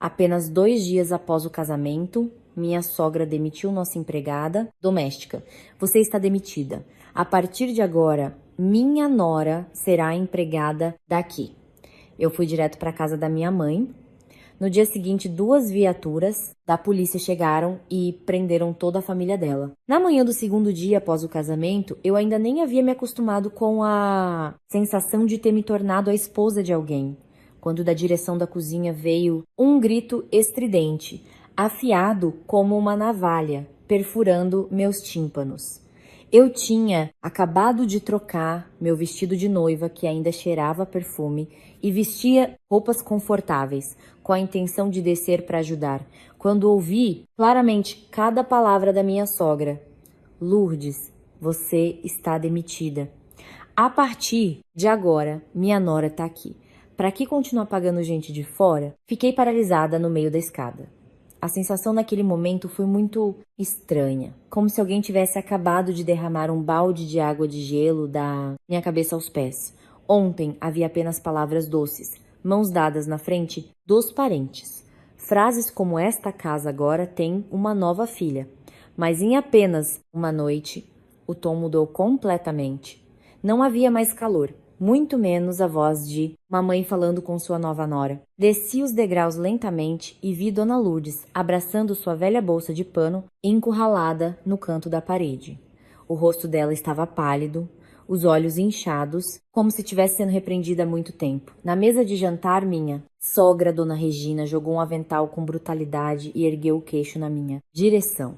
Apenas 2 dias após o casamento, minha sogra demitiu nossa empregada doméstica. Você está demitida. A partir de agora, minha nora será a empregada daqui. Eu fui direto para a casa da minha mãe. No dia seguinte, 2 viaturas da polícia chegaram e prenderam toda a família dela. Na manhã do segundo dia após o casamento, eu ainda nem havia me acostumado com a sensação de ter me tornado a esposa de alguém, quando da direção da cozinha veio um grito estridente, afiado como uma navalha, perfurando meus tímpanos. Eu tinha acabado de trocar meu vestido de noiva, que ainda cheirava perfume, e vestia roupas confortáveis, com a intenção de descer para ajudar, quando ouvi claramente cada palavra da minha sogra. Lourdes, você está demitida. A partir de agora, minha nora está aqui. Para que continuar pagando gente de fora? Fiquei paralisada no meio da escada. A sensação naquele momento foi muito estranha, como se alguém tivesse acabado de derramar um balde de água de gelo da minha cabeça aos pés. Ontem havia apenas palavras doces, mãos dadas na frente dos parentes. Frases como esta casa agora tem uma nova filha, mas em apenas uma noite o tom mudou completamente. Não havia mais calor, muito menos a voz de mamãe falando com sua nova nora. Desci os degraus lentamente e vi Dona Lourdes abraçando sua velha bolsa de pano encurralada no canto da parede. O rosto dela estava pálido, os olhos inchados, como se tivesse sendo repreendida há muito tempo. Na mesa de jantar, minha sogra, Dona Regina, jogou um avental com brutalidade e ergueu o queixo na minha direção.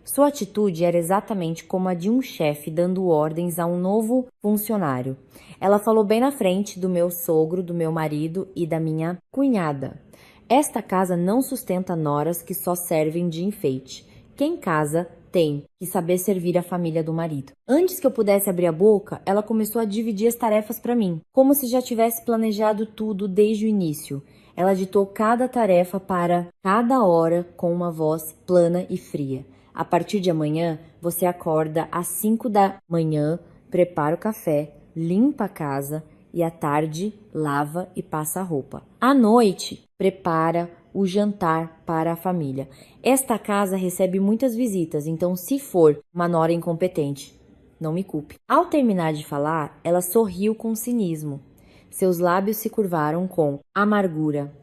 Sua atitude era exatamente como a de um chefe dando ordens a um novo funcionário. Ela falou bem na frente do meu sogro, do meu marido e da minha cunhada. Esta casa não sustenta noras que só servem de enfeite. Quem casa tem que saber servir a família do marido. Antes que eu pudesse abrir a boca, ela começou a dividir as tarefas para mim, como se já tivesse planejado tudo desde o início. Ela ditou cada tarefa para cada hora com uma voz plana e fria. A partir de amanhã, você acorda às 5 da manhã, prepara o café, limpa a casa e à tarde lava e passa a roupa. À noite, prepara o jantar para a família. Esta casa recebe muitas visitas, então se for uma nora incompetente, não me culpe. Ao terminar de falar, ela sorriu com cinismo. Seus lábios se curvaram com amargura.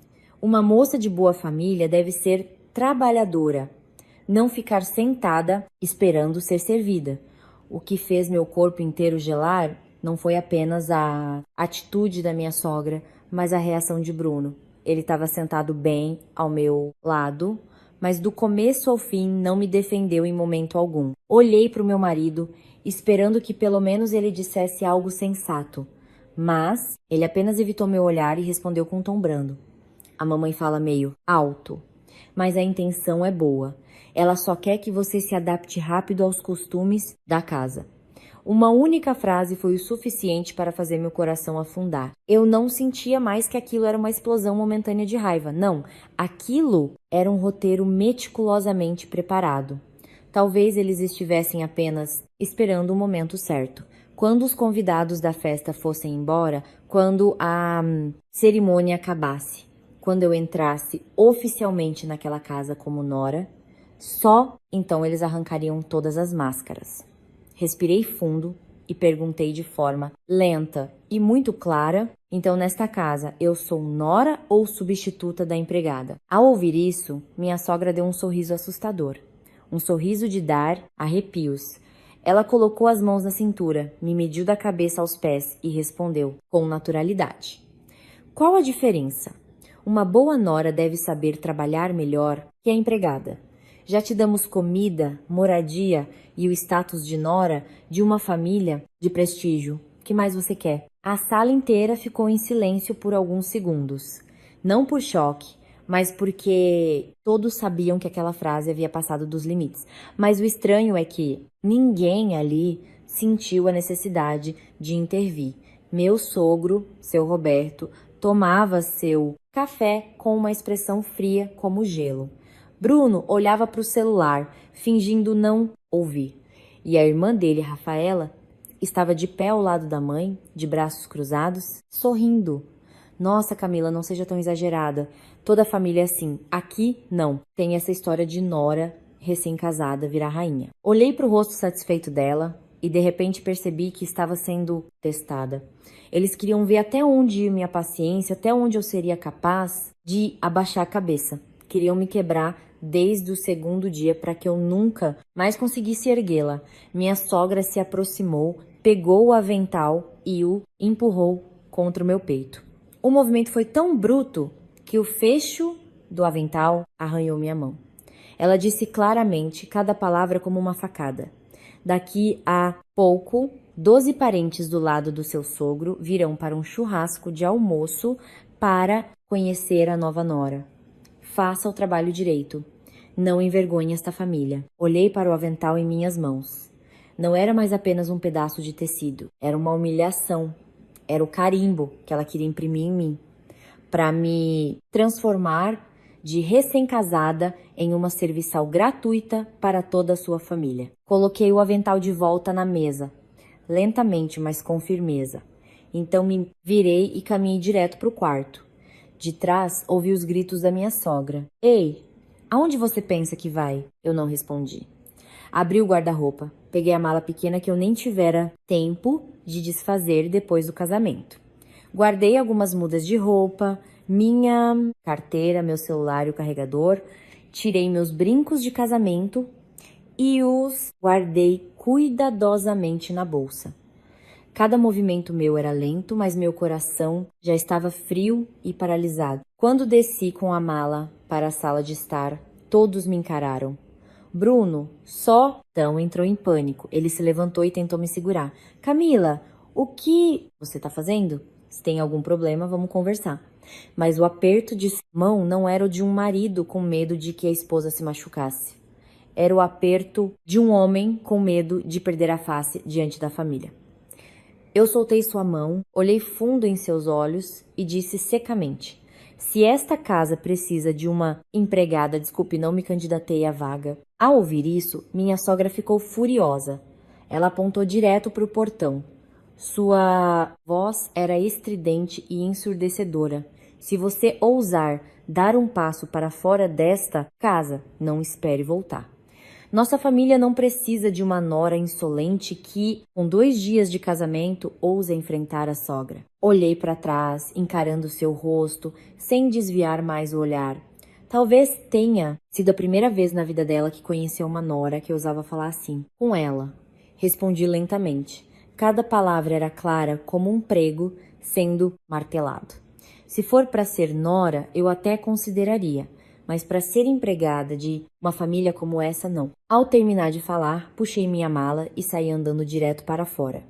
Uma moça de boa família deve ser trabalhadora, não ficar sentada esperando ser servida. O que fez meu corpo inteiro gelar não foi apenas a atitude da minha sogra, mas a reação de Bruno. Ele estava sentado bem ao meu lado, mas do começo ao fim não me defendeu em momento algum. Olhei para o meu marido, esperando que pelo menos ele dissesse algo sensato, mas ele apenas evitou meu olhar e respondeu com um tom brando. A mamãe fala meio alto, mas a intenção é boa. Ela só quer que você se adapte rápido aos costumes da casa. Uma única frase foi o suficiente para fazer meu coração afundar. Eu não sentia mais que aquilo era uma explosão momentânea de raiva. Não, aquilo era um roteiro meticulosamente preparado. Talvez eles estivessem apenas esperando o momento certo. Quando os convidados da festa fossem embora, quando a cerimônia acabasse, quando eu entrasse oficialmente naquela casa como nora, só então eles arrancariam todas as máscaras. Respirei fundo e perguntei de forma lenta e muito clara: então nesta casa eu sou nora ou substituta da empregada? Ao ouvir isso, minha sogra deu um sorriso assustador. Um sorriso de dar arrepios. Ela colocou as mãos na cintura, me mediu da cabeça aos pés e respondeu com naturalidade: qual a diferença? Uma boa nora deve saber trabalhar melhor que a empregada. Já te damos comida, moradia e o status de nora de uma família de prestígio. O que mais você quer? A sala inteira ficou em silêncio por alguns segundos. Não por choque, mas porque todos sabiam que aquela frase havia passado dos limites. Mas o estranho é que ninguém ali sentiu a necessidade de intervir. Meu sogro, seu Roberto, tomava seu café com uma expressão fria como gelo. Bruno olhava para o celular, fingindo não ouvir. E a irmã dele, Rafaela, estava de pé ao lado da mãe, de braços cruzados, sorrindo. Nossa, Camila, não seja tão exagerada. Toda a família é assim. Aqui, não. Tem essa história de nora recém-casada virar rainha. Olhei para o rosto satisfeito dela e de repente percebi que estava sendo testada. Eles queriam ver até onde ia minha paciência, até onde eu seria capaz de abaixar a cabeça. Queriam me quebrar desde o segundo dia para que eu nunca mais conseguisse erguê-la. Minha sogra se aproximou, pegou o avental e o empurrou contra o meu peito. O movimento foi tão bruto que o fecho do avental arranhou minha mão. Ela disse claramente cada palavra como uma facada. Daqui a pouco, 12 parentes do lado do seu sogro virão para um churrasco de almoço para conhecer a nova nora. Faça o trabalho direito. Não envergonhe esta família. Olhei para o avental em minhas mãos. Não era mais apenas um pedaço de tecido. Era uma humilhação. Era o carimbo que ela queria imprimir em mim, para me transformar de recém-casada em uma serviçal gratuita para toda a sua família. Coloquei o avental de volta na mesa, lentamente, mas com firmeza. Então me virei e caminhei direto para o quarto. De trás, ouvi os gritos da minha sogra. Ei, aonde você pensa que vai? Eu não respondi. Abri o guarda-roupa, peguei a mala pequena que eu nem tivera tempo de desfazer depois do casamento. Guardei algumas mudas de roupa, minha carteira, meu celular e o carregador, tirei meus brincos de casamento e os guardei cuidadosamente na bolsa. Cada movimento meu era lento, mas meu coração já estava frio e paralisado. Quando desci com a mala para a sala de estar, todos me encararam. Bruno só então entrou em pânico. Ele se levantou e tentou me segurar. Camila, o que você está fazendo? Se tem algum problema, vamos conversar. Mas o aperto de mão não era o de um marido com medo de que a esposa se machucasse. Era o aperto de um homem com medo de perder a face diante da família. Eu soltei sua mão, olhei fundo em seus olhos e disse secamente: se esta casa precisa de uma empregada, desculpe, não me candidatei à vaga. Ao ouvir isso, minha sogra ficou furiosa. Ela apontou direto para o portão. Sua voz era estridente e ensurdecedora. Se você ousar dar um passo para fora desta casa, não espere voltar. Nossa família não precisa de uma nora insolente que, com 2 dias de casamento, ousa enfrentar a sogra. Olhei para trás, encarando seu rosto, sem desviar mais o olhar. Talvez tenha sido a primeira vez na vida dela que conheceu uma nora que ousava falar assim, com ela. Respondi lentamente. Cada palavra era clara como um prego sendo martelado. Se for para ser nora, eu até consideraria, mas para ser empregada de uma família como essa, não. Ao terminar de falar, puxei minha mala e saí andando direto para fora.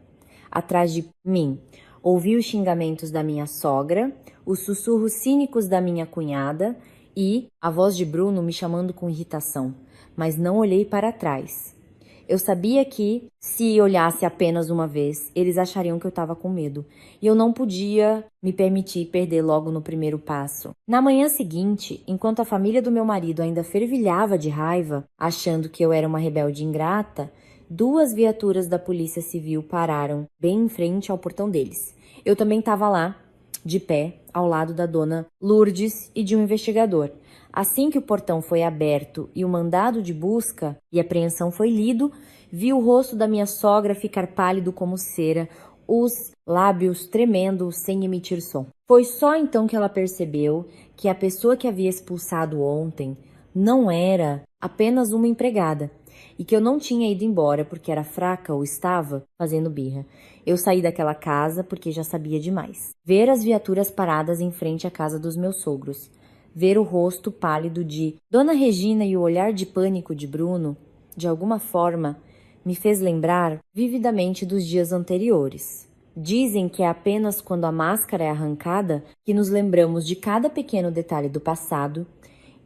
Atrás de mim, ouvi os xingamentos da minha sogra, os sussurros cínicos da minha cunhada e a voz de Bruno me chamando com irritação, mas não olhei para trás. Eu sabia que, se olhasse apenas uma vez, eles achariam que eu estava com medo. E eu não podia me permitir perder logo no primeiro passo. Na manhã seguinte, enquanto a família do meu marido ainda fervilhava de raiva, achando que eu era uma rebelde ingrata, 2 viaturas da Polícia Civil pararam bem em frente ao portão deles. Eu também estava lá, de pé, ao lado da dona Lourdes e de um investigador. Assim que o portão foi aberto e o mandado de busca e apreensão foi lido, vi o rosto da minha sogra ficar pálido como cera, os lábios tremendo sem emitir som. Foi só então que ela percebeu que a pessoa que havia expulsado ontem não era apenas uma empregada e que eu não tinha ido embora porque era fraca ou estava fazendo birra. Eu saí daquela casa porque já sabia demais. Ver as viaturas paradas em frente à casa dos meus sogros. Ver o rosto pálido de Dona Regina e o olhar de pânico de Bruno, de alguma forma, me fez lembrar vividamente dos dias anteriores. Dizem que é apenas quando a máscara é arrancada que nos lembramos de cada pequeno detalhe do passado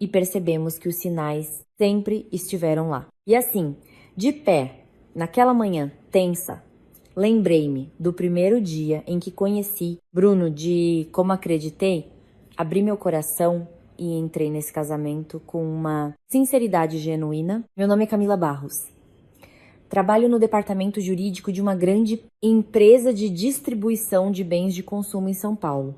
e percebemos que os sinais sempre estiveram lá. E assim, de pé, naquela manhã tensa, lembrei-me do primeiro dia em que conheci Bruno, de como acreditei, abri meu coração e entrei nesse casamento com uma sinceridade genuína. Meu nome é Camila Barros. Trabalho no departamento jurídico de uma grande empresa de distribuição de bens de consumo em São Paulo.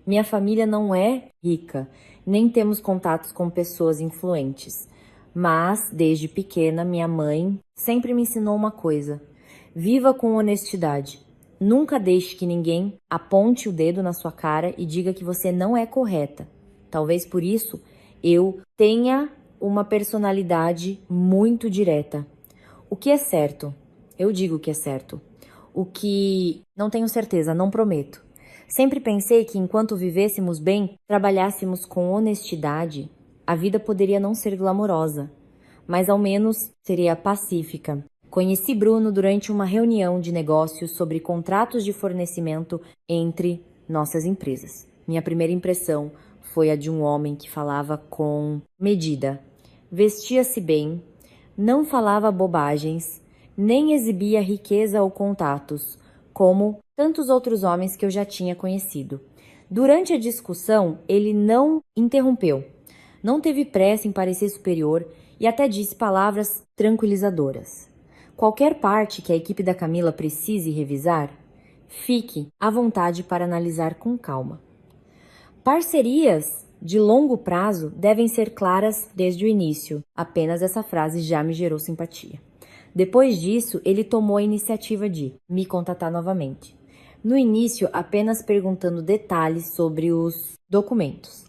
Minha família não é rica nem temos contatos com pessoas influentes. Mas, desde pequena, minha mãe sempre me ensinou uma coisa: viva com honestidade. Nunca deixe que ninguém aponte o dedo na sua cara e diga que você não é correta. Talvez por isso eu tenha uma personalidade muito direta. O que é certo? Eu digo que é certo. O que não tenho certeza, não prometo. Sempre pensei que enquanto vivêssemos bem, trabalhássemos com honestidade, a vida poderia não ser glamourosa, mas ao menos seria pacífica. Conheci Bruno durante uma reunião de negócios sobre contratos de fornecimento entre nossas empresas. Minha primeira impressão foi a de um homem que falava com medida, vestia-se bem, não falava bobagens, nem exibia riqueza ou contatos, como tantos outros homens que eu já tinha conhecido. Durante a discussão, ele não interrompeu, não teve pressa em parecer superior e até disse palavras tranquilizadoras. Qualquer parte que a equipe da Camila precise revisar, fique à vontade para analisar com calma. Parcerias de longo prazo devem ser claras desde o início. Apenas essa frase já me gerou simpatia. Depois disso, ele tomou a iniciativa de me contatar novamente. No início, apenas perguntando detalhes sobre os documentos.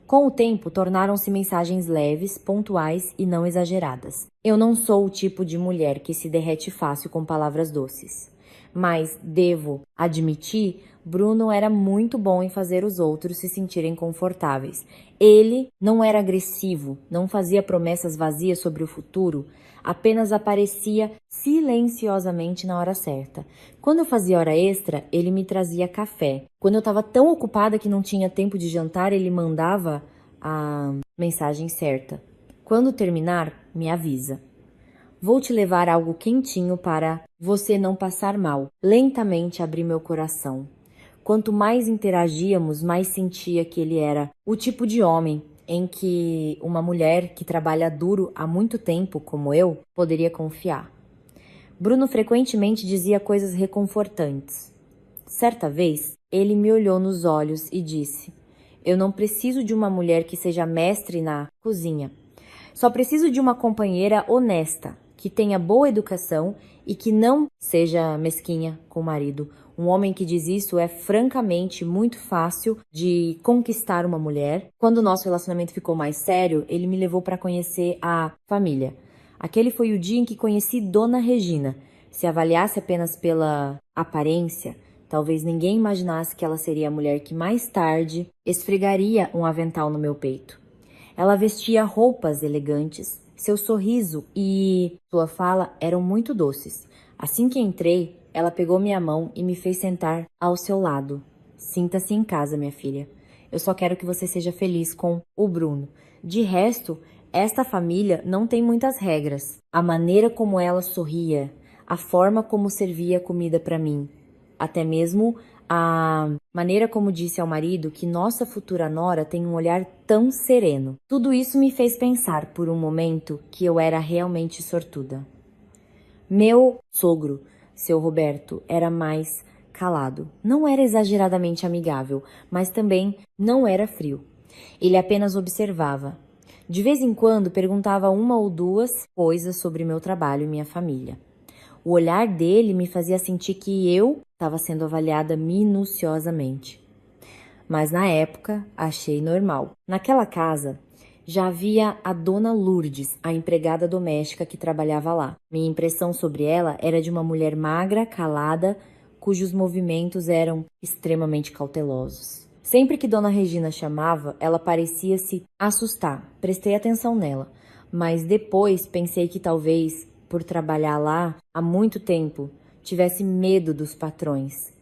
Com o tempo, tornaram-se mensagens leves, pontuais e não exageradas. Eu não sou o tipo de mulher que se derrete fácil com palavras doces. Mas, devo admitir, Bruno era muito bom em fazer os outros se sentirem confortáveis. Ele não era agressivo, não fazia promessas vazias sobre o futuro, apenas aparecia silenciosamente na hora certa. Quando eu fazia hora extra, ele me trazia café. Quando eu estava tão ocupada que não tinha tempo de jantar, ele mandava a mensagem certa. Quando terminar, me avisa. Vou te levar algo quentinho para você não passar mal. Lentamente abri meu coração. Quanto mais interagíamos, mais sentia que ele era o tipo de homem em que uma mulher que trabalha duro há muito tempo, como eu, poderia confiar. Bruno frequentemente dizia coisas reconfortantes. Certa vez, ele me olhou nos olhos e disse: eu não preciso de uma mulher que seja mestre na cozinha. Só preciso de uma companheira honesta, que tenha boa educação e que não seja mesquinha com o marido. Um homem que diz isso é francamente muito fácil de conquistar uma mulher. Quando o nosso relacionamento ficou mais sério, ele me levou para conhecer a família. Aquele foi o dia em que conheci Dona Regina. Se avaliasse apenas pela aparência, talvez ninguém imaginasse que ela seria a mulher que mais tarde esfregaria um avental no meu peito. Ela vestia roupas elegantes, seu sorriso e sua fala eram muito doces. Assim que entrei, ela pegou minha mão e me fez sentar ao seu lado. Sinta-se em casa, minha filha. Eu só quero que você seja feliz com o Bruno. De resto, esta família não tem muitas regras. A maneira como ela sorria, a forma como servia comida para mim, até mesmo a maneira como disse ao marido que nossa futura nora tem um olhar tão sereno. Tudo isso me fez pensar por um momento que eu era realmente sortuda. Meu sogro, seu Roberto, era mais calado. Não era exageradamente amigável, mas também não era frio. Ele apenas observava. De vez em quando perguntava uma ou duas coisas sobre meu trabalho e minha família. O olhar dele me fazia sentir que eu estava sendo avaliada minuciosamente. Mas na época achei normal. Naquela casa já havia a Dona Lourdes, a empregada doméstica que trabalhava lá. Minha impressão sobre ela era de uma mulher magra, calada, cujos movimentos eram extremamente cautelosos. Sempre que Dona Regina chamava, ela parecia se assustar. Prestei atenção nela, mas depois pensei que talvez, por trabalhar lá há muito tempo, tivesse medo dos patrões.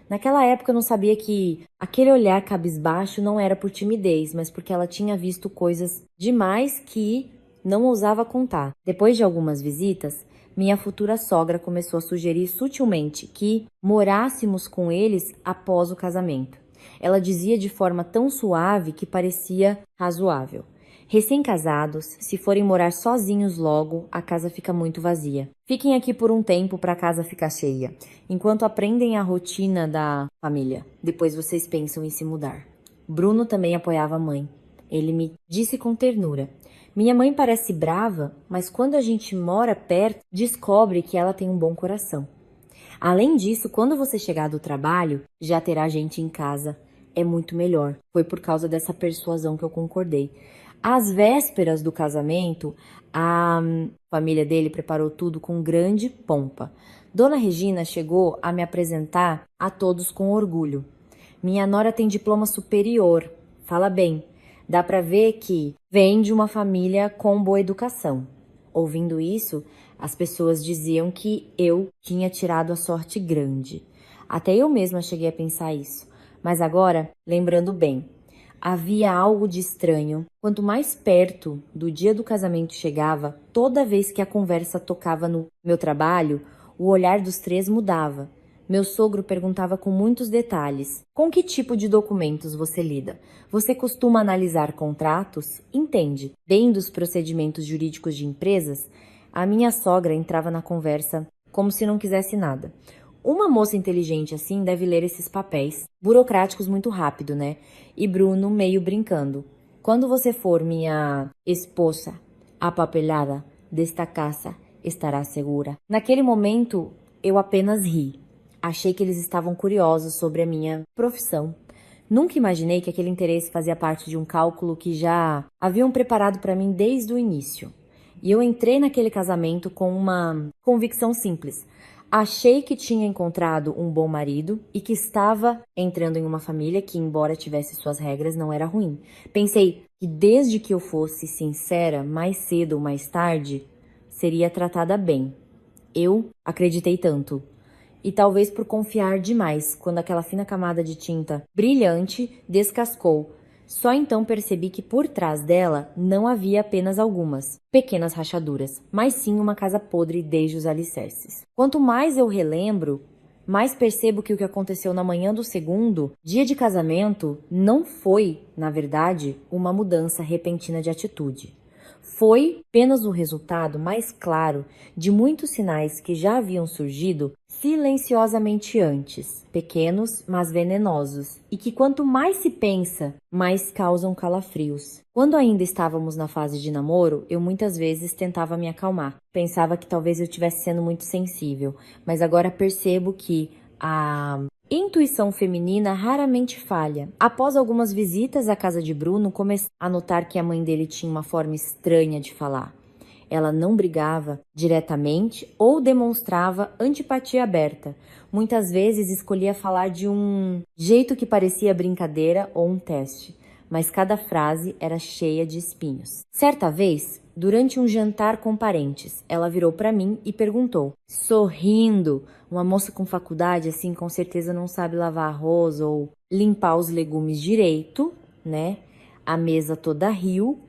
Naquela época eu não sabia que aquele olhar cabisbaixo não era por timidez, mas porque ela tinha visto coisas demais que não ousava contar. Depois de algumas visitas, minha futura sogra começou a sugerir sutilmente que morássemos com eles após o casamento. Ela dizia de forma tão suave que parecia razoável. Recém-casados, se forem morar sozinhos logo, a casa fica muito vazia. Fiquem aqui por um tempo para a casa ficar cheia, enquanto aprendem a rotina da família. Depois vocês pensam em se mudar. Bruno também apoiava a mãe. Ele me disse com ternura. Minha mãe parece brava, mas quando a gente mora perto, descobre que ela tem um bom coração. Além disso, quando você chegar do trabalho, já terá gente em casa. É muito melhor. Foi por causa dessa persuasão que eu concordei. Às vésperas do casamento, a família dele preparou tudo com grande pompa. Dona Regina chegou a me apresentar a todos com orgulho. Minha nora tem diploma superior. Fala bem. Dá pra ver que vem de uma família com boa educação. Ouvindo isso, as pessoas diziam que eu tinha tirado a sorte grande. Até eu mesma cheguei a pensar isso. Mas agora, lembrando bem, havia algo de estranho. Quanto mais perto do dia do casamento chegava, toda vez que a conversa tocava no meu trabalho, o olhar dos três mudava. Meu sogro perguntava com muitos detalhes: com que tipo de documentos você lida? Você costuma analisar contratos? Entende bem dos procedimentos jurídicos de empresas? A minha sogra entrava na conversa como se não quisesse nada. Uma moça inteligente assim deve ler esses papéis burocráticos muito rápido, né? E Bruno meio brincando: quando você for minha esposa, a papelada desta casa estará segura. Naquele momento, eu apenas ri. Achei que eles estavam curiosos sobre a minha profissão. Nunca imaginei que aquele interesse fazia parte de um cálculo que já haviam preparado para mim desde o início. E eu entrei naquele casamento com uma convicção simples. Achei que tinha encontrado um bom marido e que estava entrando em uma família que, embora tivesse suas regras, não era ruim. Pensei que desde que eu fosse sincera, mais cedo ou mais tarde, seria tratada bem. Eu acreditei tanto. E talvez por confiar demais, quando aquela fina camada de tinta brilhante descascou. Só então percebi que por trás dela não havia apenas algumas pequenas rachaduras, mas sim uma casa podre desde os alicerces. Quanto mais eu relembro, mais percebo que o que aconteceu na manhã do segundo dia de casamento não foi, na verdade, uma mudança repentina de atitude. Foi apenas o resultado mais claro de muitos sinais que já haviam surgido silenciosamente antes, pequenos, mas venenosos, e que quanto mais se pensa, mais causam calafrios. Quando ainda estávamos na fase de namoro, eu muitas vezes tentava me acalmar. Pensava que talvez eu estivesse sendo muito sensível, mas agora percebo que a intuição feminina raramente falha. Após algumas visitas à casa de Bruno, comecei a notar que a mãe dele tinha uma forma estranha de falar. Ela não brigava diretamente ou demonstrava antipatia aberta. Muitas vezes escolhia falar de um jeito que parecia brincadeira ou um teste, mas cada frase era cheia de espinhos. Certa vez, durante um jantar com parentes, ela virou para mim e perguntou, sorrindo: uma moça com faculdade assim com certeza não sabe lavar arroz ou limpar os legumes direito, né? A mesa toda riu,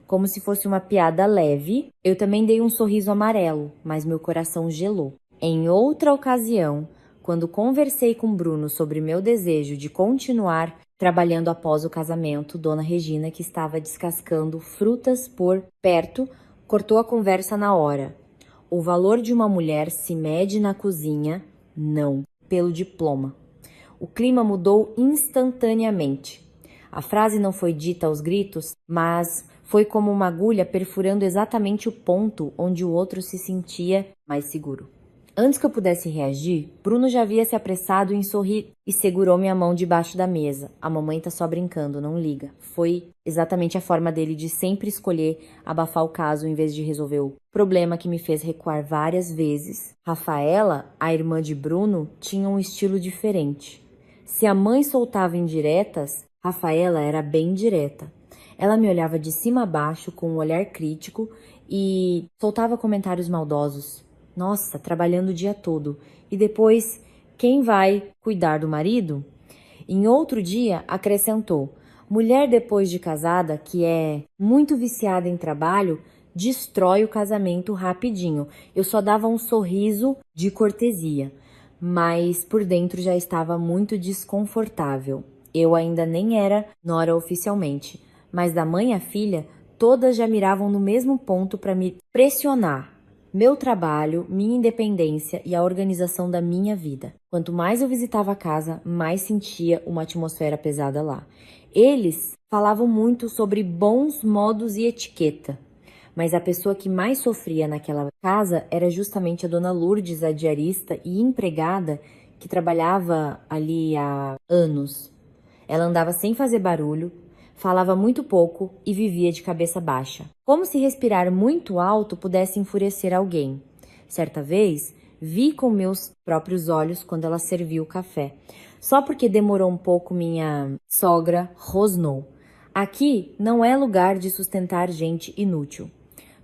como se fosse uma piada leve. Eu também dei um sorriso amarelo, mas meu coração gelou. Em outra ocasião, quando conversei com Bruno sobre meu desejo de continuar trabalhando após o casamento, Dona Regina, que estava descascando frutas por perto, cortou a conversa na hora. O valor de uma mulher se mede na cozinha, não pelo diploma. O clima mudou instantaneamente. A frase não foi dita aos gritos, mas foi como uma agulha perfurando exatamente o ponto onde o outro se sentia mais seguro. Antes que eu pudesse reagir, Bruno já havia se apressado em sorrir e segurou minha mão debaixo da mesa. A mamãe tá só brincando, não liga. Foi exatamente a forma dele de sempre escolher abafar o caso em vez de resolver o problema que me fez recuar várias vezes. Rafaela, a irmã de Bruno, tinha um estilo diferente. Se a mãe soltava indiretas, Rafaela era bem direta. Ela me olhava de cima a baixo com um olhar crítico e soltava comentários maldosos. Nossa, trabalhando o dia todo. E depois, quem vai cuidar do marido? Em outro dia, acrescentou: mulher depois de casada, que é muito viciada em trabalho, destrói o casamento rapidinho. Eu só dava um sorriso de cortesia, mas por dentro já estava muito desconfortável. Eu ainda nem era nora oficialmente, mas da mãe à filha, todas já miravam no mesmo ponto para me pressionar. meu trabalho, minha independência e a organização da minha vida. Quanto mais eu visitava a casa, mais sentia uma atmosfera pesada lá. Eles falavam muito sobre bons modos e etiqueta, mas a pessoa que mais sofria naquela casa era justamente a dona Lourdes, a diarista e empregada que trabalhava ali há anos. Ela andava sem fazer barulho, falava muito pouco e vivia de cabeça baixa. Como se respirar muito alto pudesse enfurecer alguém. Certa vez, vi com meus próprios olhos quando ela serviu o café. Só porque demorou um pouco, minha sogra rosnou. Aqui não é lugar de sustentar gente inútil.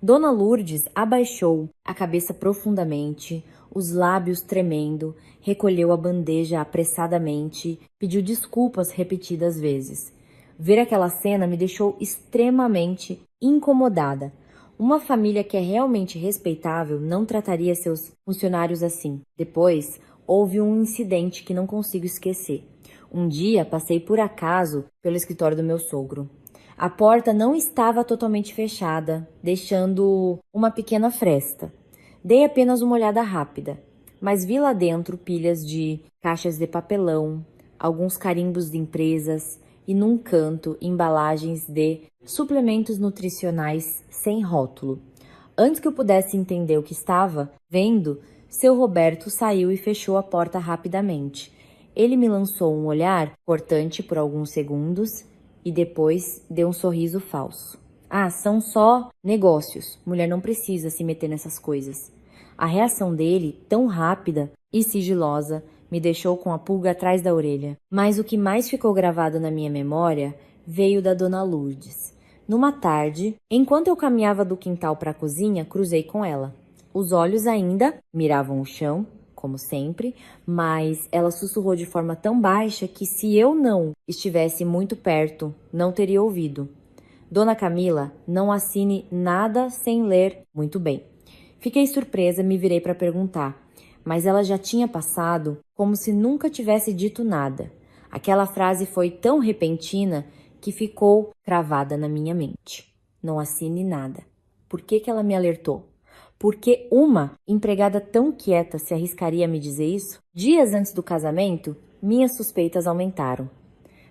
Dona Lourdes abaixou a cabeça profundamente, os lábios tremendo, recolheu a bandeja apressadamente, pediu desculpas repetidas vezes. Ver aquela cena me deixou extremamente incomodada. Uma família que é realmente respeitável não trataria seus funcionários assim. Depois, houve um incidente que não consigo esquecer. Um dia, passei por acaso pelo escritório do meu sogro. A porta não estava totalmente fechada, deixando uma pequena fresta. Dei apenas uma olhada rápida, mas vi lá dentro pilhas de caixas de papelão, alguns carimbos de empresas e, num canto, embalagens de suplementos nutricionais sem rótulo. Antes que eu pudesse entender o que estava vendo, seu Roberto saiu e fechou a porta rapidamente. Ele me lançou um olhar cortante por alguns segundos e depois deu um sorriso falso. Ah, são só negócios. Mulher não precisa se meter nessas coisas. A reação dele, tão rápida e sigilosa, me deixou com a pulga atrás da orelha. Mas o que mais ficou gravado na minha memória veio da dona Lourdes. Numa tarde, enquanto eu caminhava do quintal para a cozinha, cruzei com ela. Os olhos ainda miravam o chão, como sempre, mas ela sussurrou de forma tão baixa que, se eu não estivesse muito perto, não teria ouvido. Dona Camila, não assine nada sem ler muito bem. Fiquei surpresa, me virei para perguntar, mas ela já tinha passado como se nunca tivesse dito nada. Aquela frase foi tão repentina que ficou cravada na minha mente. Não assine nada. Por que ela me alertou? Porque uma empregada tão quieta se arriscaria a me dizer isso? Dias antes do casamento, minhas suspeitas aumentaram.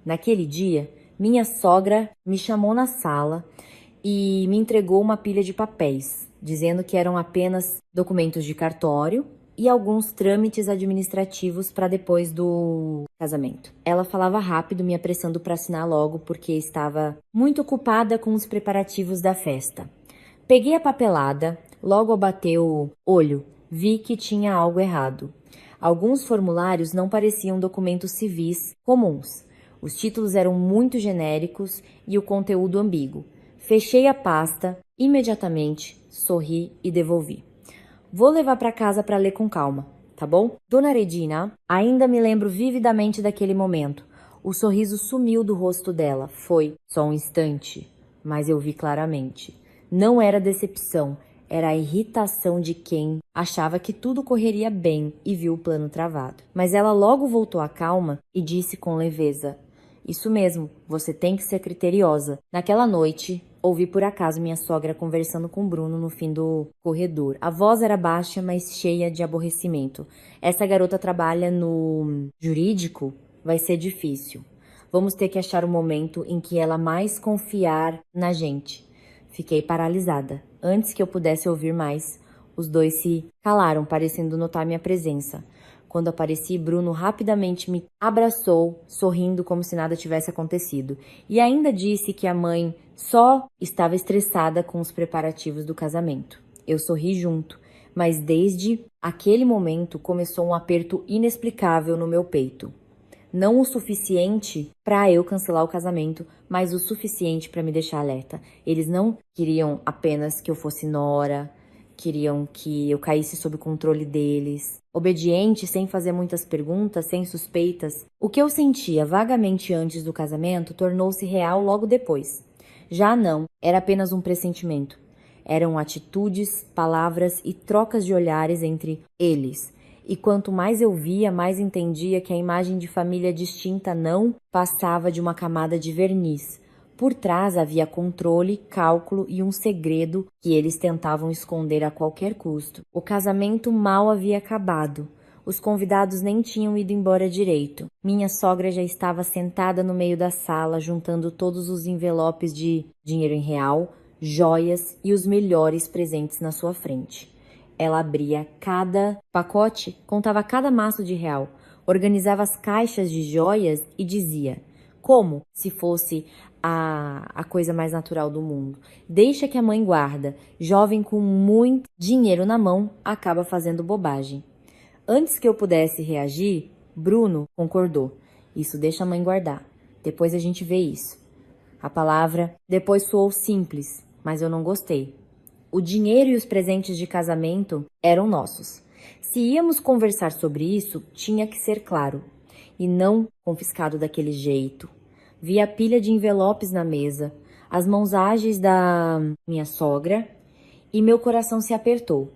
Naquele dia, minha sogra me chamou na sala e me entregou uma pilha de papéis, dizendo que eram apenas documentos de cartório e alguns trâmites administrativos para depois do casamento. Ela falava rápido, me apressando para assinar logo, porque estava muito ocupada com os preparativos da festa. Peguei a papelada, logo ao bater o olho, vi que tinha algo errado. Alguns formulários não pareciam documentos civis comuns. Os títulos eram muito genéricos e o conteúdo ambíguo. Fechei a pasta, imediatamente, sorri e devolvi. Vou levar para casa para ler com calma, tá bom? Dona Regina, ainda me lembro vividamente daquele momento. O sorriso sumiu do rosto dela. Foi só um instante, mas eu vi claramente. Não era decepção, era a irritação de quem achava que tudo correria bem e viu o plano travado. Mas ela logo voltou à calma e disse com leveza: "Isso mesmo, você tem que ser criteriosa." Naquela noite, ouvi por acaso minha sogra conversando com Bruno no fim do corredor. A voz era baixa, mas cheia de aborrecimento. "Essa garota trabalha no jurídico? Vai ser difícil. Vamos ter que achar o momento em que ela mais confiar na gente." Fiquei paralisada. Antes que eu pudesse ouvir mais, os dois se calaram, parecendo notar minha presença. Quando apareci, Bruno rapidamente me abraçou, sorrindo como se nada tivesse acontecido. E ainda disse que a mãe só estava estressada com os preparativos do casamento. Eu sorri junto, mas desde aquele momento começou um aperto inexplicável no meu peito. Não o suficiente para eu cancelar o casamento, mas o suficiente para me deixar alerta. Eles não queriam apenas que eu fosse nora, queriam que eu caísse sob o controle deles. Obediente, sem fazer muitas perguntas, sem suspeitas. O que eu sentia vagamente antes do casamento tornou-se real logo depois. Já não, era apenas um pressentimento. Eram atitudes, palavras e trocas de olhares entre eles. E quanto mais eu via, mais entendia que a imagem de família distinta não passava de uma camada de verniz, por trás havia controle, cálculo e um segredo que eles tentavam esconder a qualquer custo. O casamento mal havia acabado. Os convidados nem tinham ido embora direito. Minha sogra já estava sentada no meio da sala, juntando todos os envelopes de dinheiro em real, joias e os melhores presentes na sua frente. Ela abria cada pacote, contava cada maço de real, organizava as caixas de joias e dizia, como se fosse a coisa mais natural do mundo: deixa que a mãe guarda, jovem com muito dinheiro na mão acaba fazendo bobagem. Antes que eu pudesse reagir, Bruno concordou. Isso deixa a mãe guardar. Depois a gente vê isso. A palavra depois soou simples, mas eu não gostei. O dinheiro e os presentes de casamento eram nossos. Se íamos conversar sobre isso, tinha que ser claro e não confiscado daquele jeito. Vi a pilha de envelopes na mesa, as mãos ágeis da minha sogra e meu coração se apertou.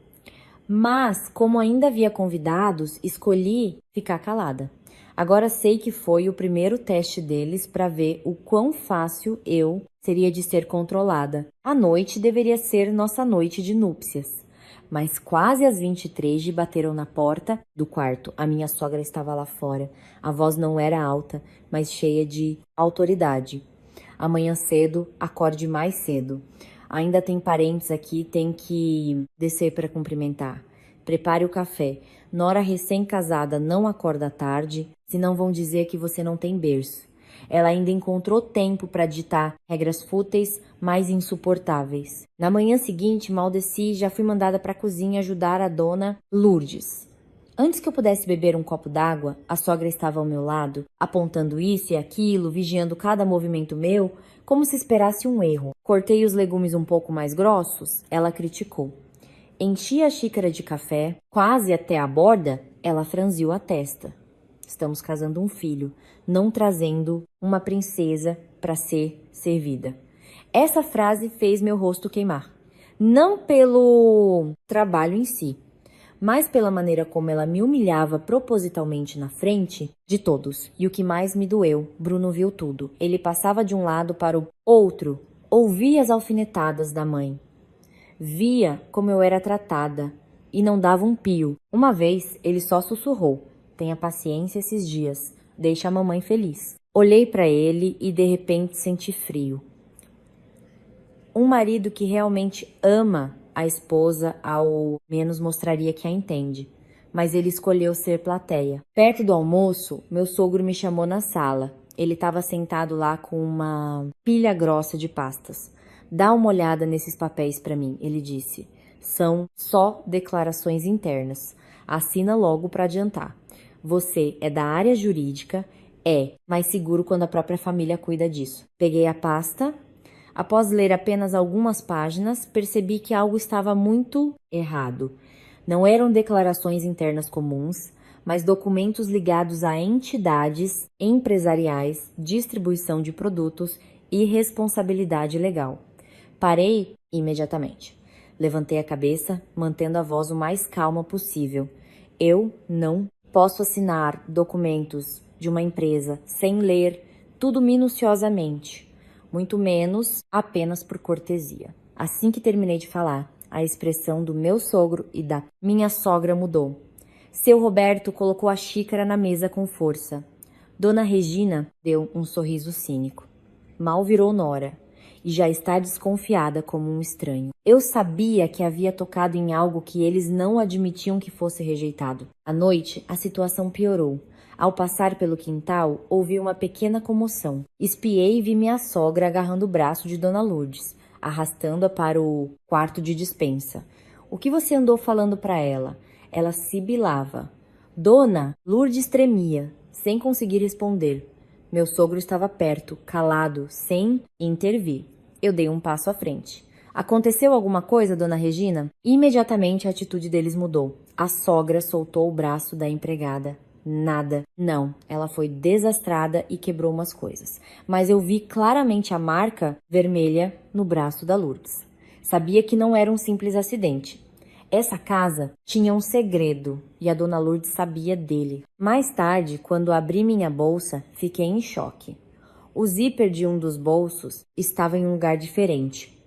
Mas, como ainda havia convidados, escolhi ficar calada. Agora sei que foi o primeiro teste deles para ver o quão fácil eu seria de ser controlada. A noite deveria ser nossa noite de núpcias. Mas quase às 23 bateram na porta do quarto. A minha sogra estava lá fora. A voz não era alta, mas cheia de autoridade. Amanhã cedo, acorde mais cedo. Ainda tem parentes aqui, tem que descer para cumprimentar. Prepare o café. Nora recém-casada não acorda tarde, senão vão dizer que você não tem berço. Ela ainda encontrou tempo para ditar regras fúteis, mas insuportáveis. Na manhã seguinte, mal desci e já fui mandada para a cozinha ajudar a dona Lourdes. Antes que eu pudesse beber um copo d'água, a sogra estava ao meu lado, apontando isso e aquilo, vigiando cada movimento meu, como se esperasse um erro. Cortei os legumes um pouco mais grossos? Ela criticou. Enchi a xícara de café, quase até a borda, ela franziu a testa. Estamos casando um filho, não trazendo uma princesa para ser servida. Essa frase fez meu rosto queimar. Não pelo trabalho em si, mas pela maneira como ela me humilhava propositalmente na frente de todos. E o que mais me doeu, Bruno viu tudo. Ele passava de um lado para o outro, ouvia as alfinetadas da mãe. Via como eu era tratada e não dava um pio. Uma vez, ele só sussurrou: tenha paciência esses dias, deixa a mamãe feliz. Olhei para ele e de repente senti frio. Um marido que realmente ama a esposa ao menos mostraria que a entende, mas ele escolheu ser plateia. Perto do almoço, meu sogro me chamou na sala. Ele estava sentado lá com uma pilha grossa de pastas. Dá uma olhada nesses papéis para mim, ele disse. São só declarações internas. Assina logo para adiantar. Você é da área jurídica, é mais seguro quando a própria família cuida disso. Peguei a pasta. Após ler apenas algumas páginas, percebi que algo estava muito errado. Não eram declarações internas comuns, mas documentos ligados a entidades empresariais, distribuição de produtos e responsabilidade legal. Parei imediatamente. Levantei a cabeça, mantendo a voz o mais calma possível. Eu não posso assinar documentos de uma empresa sem ler tudo minuciosamente, muito menos apenas por cortesia. Assim que terminei de falar, a expressão do meu sogro e da minha sogra mudou. Seu Roberto colocou a xícara na mesa com força. Dona Regina deu um sorriso cínico. Mal virou Nora e já está desconfiada como um estranho. Eu sabia que havia tocado em algo que eles não admitiam que fosse rejeitado. À noite, a situação piorou. Ao passar pelo quintal, ouvi uma pequena comoção. Espiei e vi minha sogra agarrando o braço de Dona Lourdes, arrastando-a para o quarto de despensa. O que você andou falando para ela? Ela sibilava. Dona Lourdes tremia, sem conseguir responder. Meu sogro estava perto, calado, sem intervir. Eu dei um passo à frente. Aconteceu alguma coisa, Dona Regina? Imediatamente a atitude deles mudou. A sogra soltou o braço da empregada. Nada. Não, ela foi desastrada e quebrou umas coisas. Mas eu vi claramente a marca vermelha no braço da Lourdes. Sabia que não era um simples acidente. Essa casa tinha um segredo e a Dona Lourdes sabia dele. Mais tarde, quando abri minha bolsa, fiquei em choque. O zíper de um dos bolsos estava em um lugar diferente.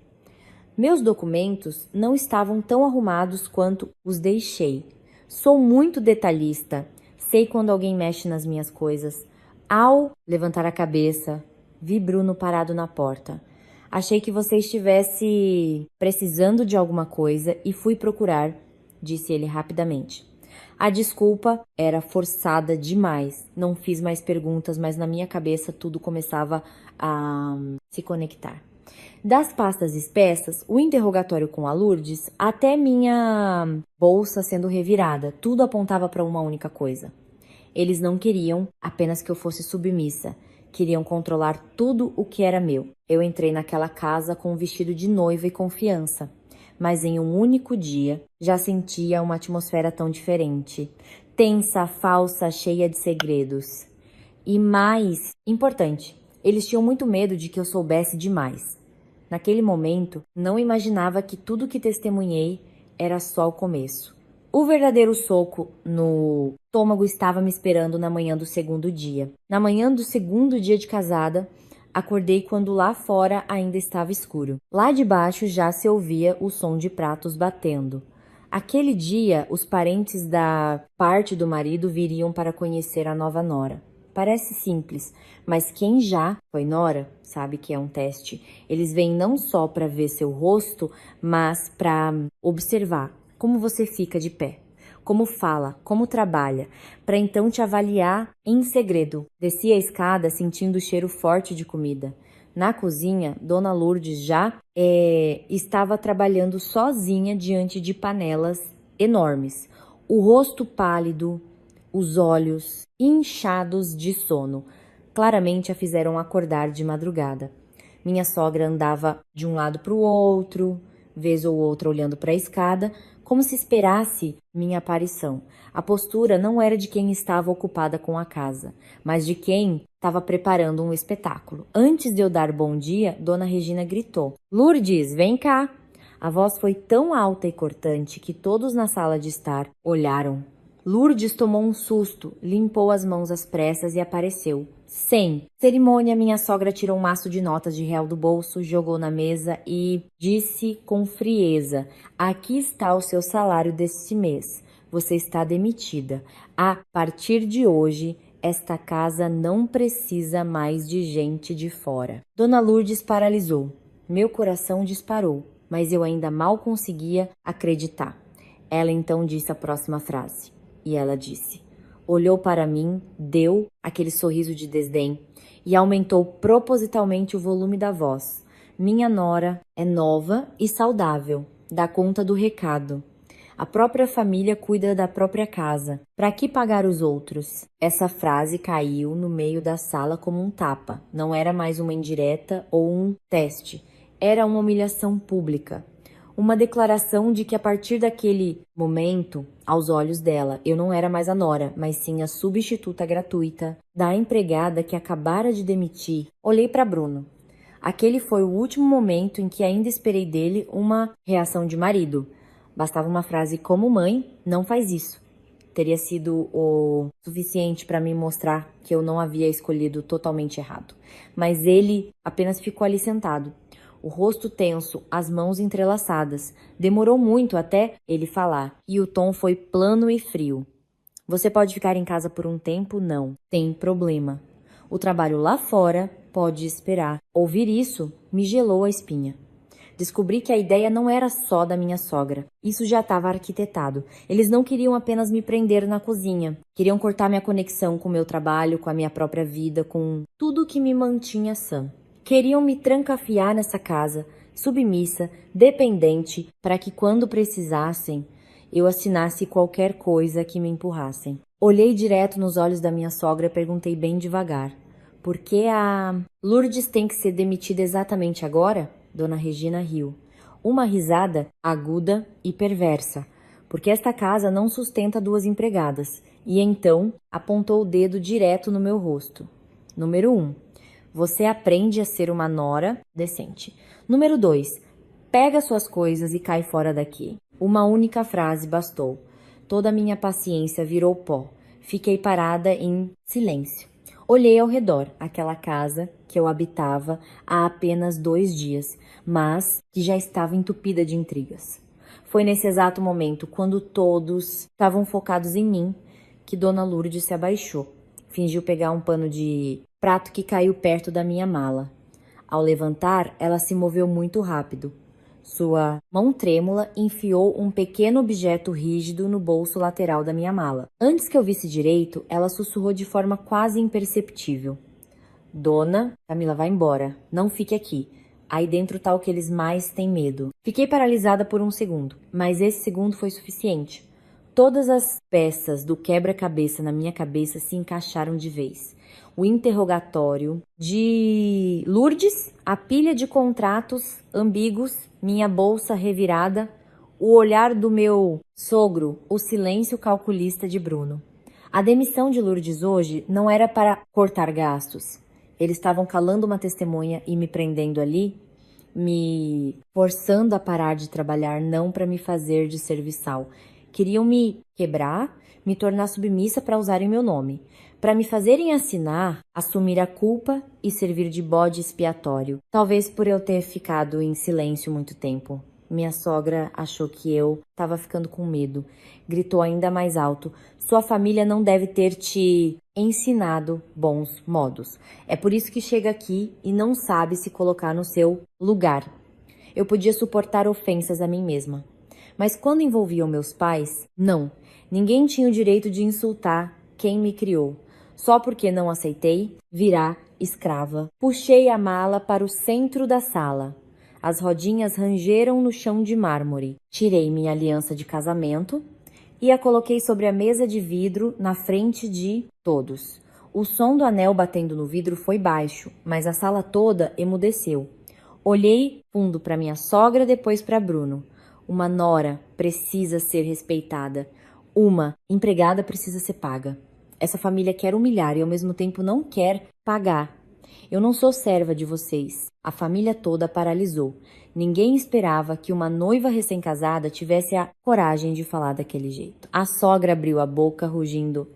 Meus documentos não estavam tão arrumados quanto os deixei. Sou muito detalhista. Sei quando alguém mexe nas minhas coisas. Ao levantar a cabeça, vi Bruno parado na porta. Achei que você estivesse precisando de alguma coisa e fui procurar, disse ele rapidamente. A desculpa era forçada demais. Não fiz mais perguntas, mas na minha cabeça tudo começava a se conectar. Das pastas espessas, o interrogatório com a Lourdes, até minha bolsa sendo revirada, tudo apontava para uma única coisa. Eles não queriam apenas que eu fosse submissa. Queriam controlar tudo o que era meu. Eu entrei naquela casa com um vestido de noiva e confiança. Mas em um único dia, já sentia uma atmosfera tão diferente. Tensa, falsa, cheia de segredos. E mais importante, eles tinham muito medo de que eu soubesse demais. Naquele momento, não imaginava que tudo que testemunhei era só o começo. O verdadeiro soco no estômago estava me esperando na manhã do segundo dia. Na manhã do segundo dia de casada, acordei quando lá fora ainda estava escuro. Lá de baixo já se ouvia o som de pratos batendo. Aquele dia, os parentes da parte do marido viriam para conhecer a nova nora. Parece simples, mas quem já foi nora sabe que é um teste. Eles vêm não só para ver seu rosto, mas para observar como você fica de pé, como fala, como trabalha, para então te avaliar em segredo. Desci a escada sentindo o cheiro forte de comida. Na cozinha, Dona Lourdes já estava trabalhando sozinha diante de panelas enormes. O rosto pálido, os olhos inchados de sono, claramente a fizeram acordar de madrugada. Minha sogra andava de um lado para o outro, vez ou outra olhando para a escada, como se esperasse minha aparição. A postura não era de quem estava ocupada com a casa, mas de quem estava preparando um espetáculo. Antes de eu dar bom dia, Dona Regina gritou: "Lourdes, vem cá!" A voz foi tão alta e cortante que todos na sala de estar olharam. Lourdes tomou um susto, limpou as mãos às pressas e apareceu. Sem cerimônia, minha sogra tirou um maço de notas de réu do bolso, jogou na mesa e disse com frieza: "Aqui está o seu salário deste mês. Você está demitida. A partir de hoje, esta casa não precisa mais de gente de fora." Dona Lourdes paralisou. Meu coração disparou, mas eu ainda mal conseguia acreditar. Ela então disse a próxima frase. E ela disse: olhou para mim, deu aquele sorriso de desdém e aumentou propositalmente o volume da voz. Minha nora é nova e saudável, dá conta do recado. A própria família cuida da própria casa. Para que pagar os outros? Essa frase caiu no meio da sala como um tapa. Não era mais uma indireta ou um teste. Era uma humilhação pública. Uma declaração de que a partir daquele momento, aos olhos dela, eu não era mais a nora, mas sim a substituta gratuita da empregada que acabara de demitir. Olhei para Bruno. Aquele foi o último momento em que ainda esperei dele uma reação de marido. Bastava uma frase como: mãe, não faz isso. Teria sido o suficiente para me mostrar que eu não havia escolhido totalmente errado. Mas ele apenas ficou ali sentado. O rosto tenso, as mãos entrelaçadas. Demorou muito até ele falar, e o tom foi plano e frio. Você pode ficar em casa por um tempo? Não. Tem problema. O trabalho lá fora pode esperar. Ouvir isso me gelou a espinha. Descobri que a ideia não era só da minha sogra. Isso já estava arquitetado. Eles não queriam apenas me prender na cozinha. Queriam cortar minha conexão com o meu trabalho, com a minha própria vida, com tudo que me mantinha sã. Queriam me trancafiar nessa casa, submissa, dependente, para que quando precisassem, eu assinasse qualquer coisa que me empurrassem. Olhei direto nos olhos da minha sogra e perguntei bem devagar: por que a Lourdes tem que ser demitida exatamente agora? Dona Regina riu. Uma risada aguda e perversa, porque esta casa não sustenta duas empregadas. E então apontou o dedo direto no meu rosto. Número 1. Você aprende a ser uma nora decente. Número 2. Pega suas coisas e cai fora daqui. Uma única frase bastou. Toda a minha paciência virou pó. Fiquei parada em silêncio. Olhei ao redor, aquela casa que eu habitava há apenas 2 dias, mas que já estava entupida de intrigas. Foi nesse exato momento, quando todos estavam focados em mim, que Dona Lourdes se abaixou. Fingiu pegar um pano de prato que caiu perto da minha mala. Ao levantar, ela se moveu muito rápido. Sua mão trêmula enfiou um pequeno objeto rígido no bolso lateral da minha mala. Antes que eu visse direito, ela sussurrou de forma quase imperceptível: Dona, Camila, vai embora. Não fique aqui. Aí dentro tá o que eles mais têm medo. Fiquei paralisada por um segundo, mas esse segundo foi suficiente. Todas as peças do quebra-cabeça na minha cabeça se encaixaram de vez. O interrogatório de Lourdes, a pilha de contratos ambíguos, minha bolsa revirada, o olhar do meu sogro, o silêncio calculista de Bruno. A demissão de Lourdes hoje não era para cortar gastos. Eles estavam calando uma testemunha e me prendendo ali, me forçando a parar de trabalhar, não para me fazer de serviçal. Queriam me quebrar, me tornar submissa para usarem meu nome, para me fazerem assinar, assumir a culpa e servir de bode expiatório. Talvez por eu ter ficado em silêncio muito tempo. Minha sogra achou que eu estava ficando com medo. Gritou ainda mais alto: Sua família não deve ter te ensinado bons modos. É por isso que chega aqui e não sabe se colocar no seu lugar. Eu podia suportar ofensas a mim mesma. Mas quando envolviam meus pais, não. Ninguém tinha o direito de insultar quem me criou. Só porque não aceitei virar escrava. Puxei a mala para o centro da sala. As rodinhas rangeram no chão de mármore. Tirei minha aliança de casamento e a coloquei sobre a mesa de vidro na frente de todos. O som do anel batendo no vidro foi baixo, mas a sala toda emudeceu. Olhei fundo para minha sogra, depois para Bruno. Uma nora precisa ser respeitada. Uma empregada precisa ser paga. Essa família quer humilhar e ao mesmo tempo não quer pagar. Eu não sou serva de vocês. A família toda paralisou. Ninguém esperava que uma noiva recém-casada tivesse a coragem de falar daquele jeito. A sogra abriu a boca, rugindo: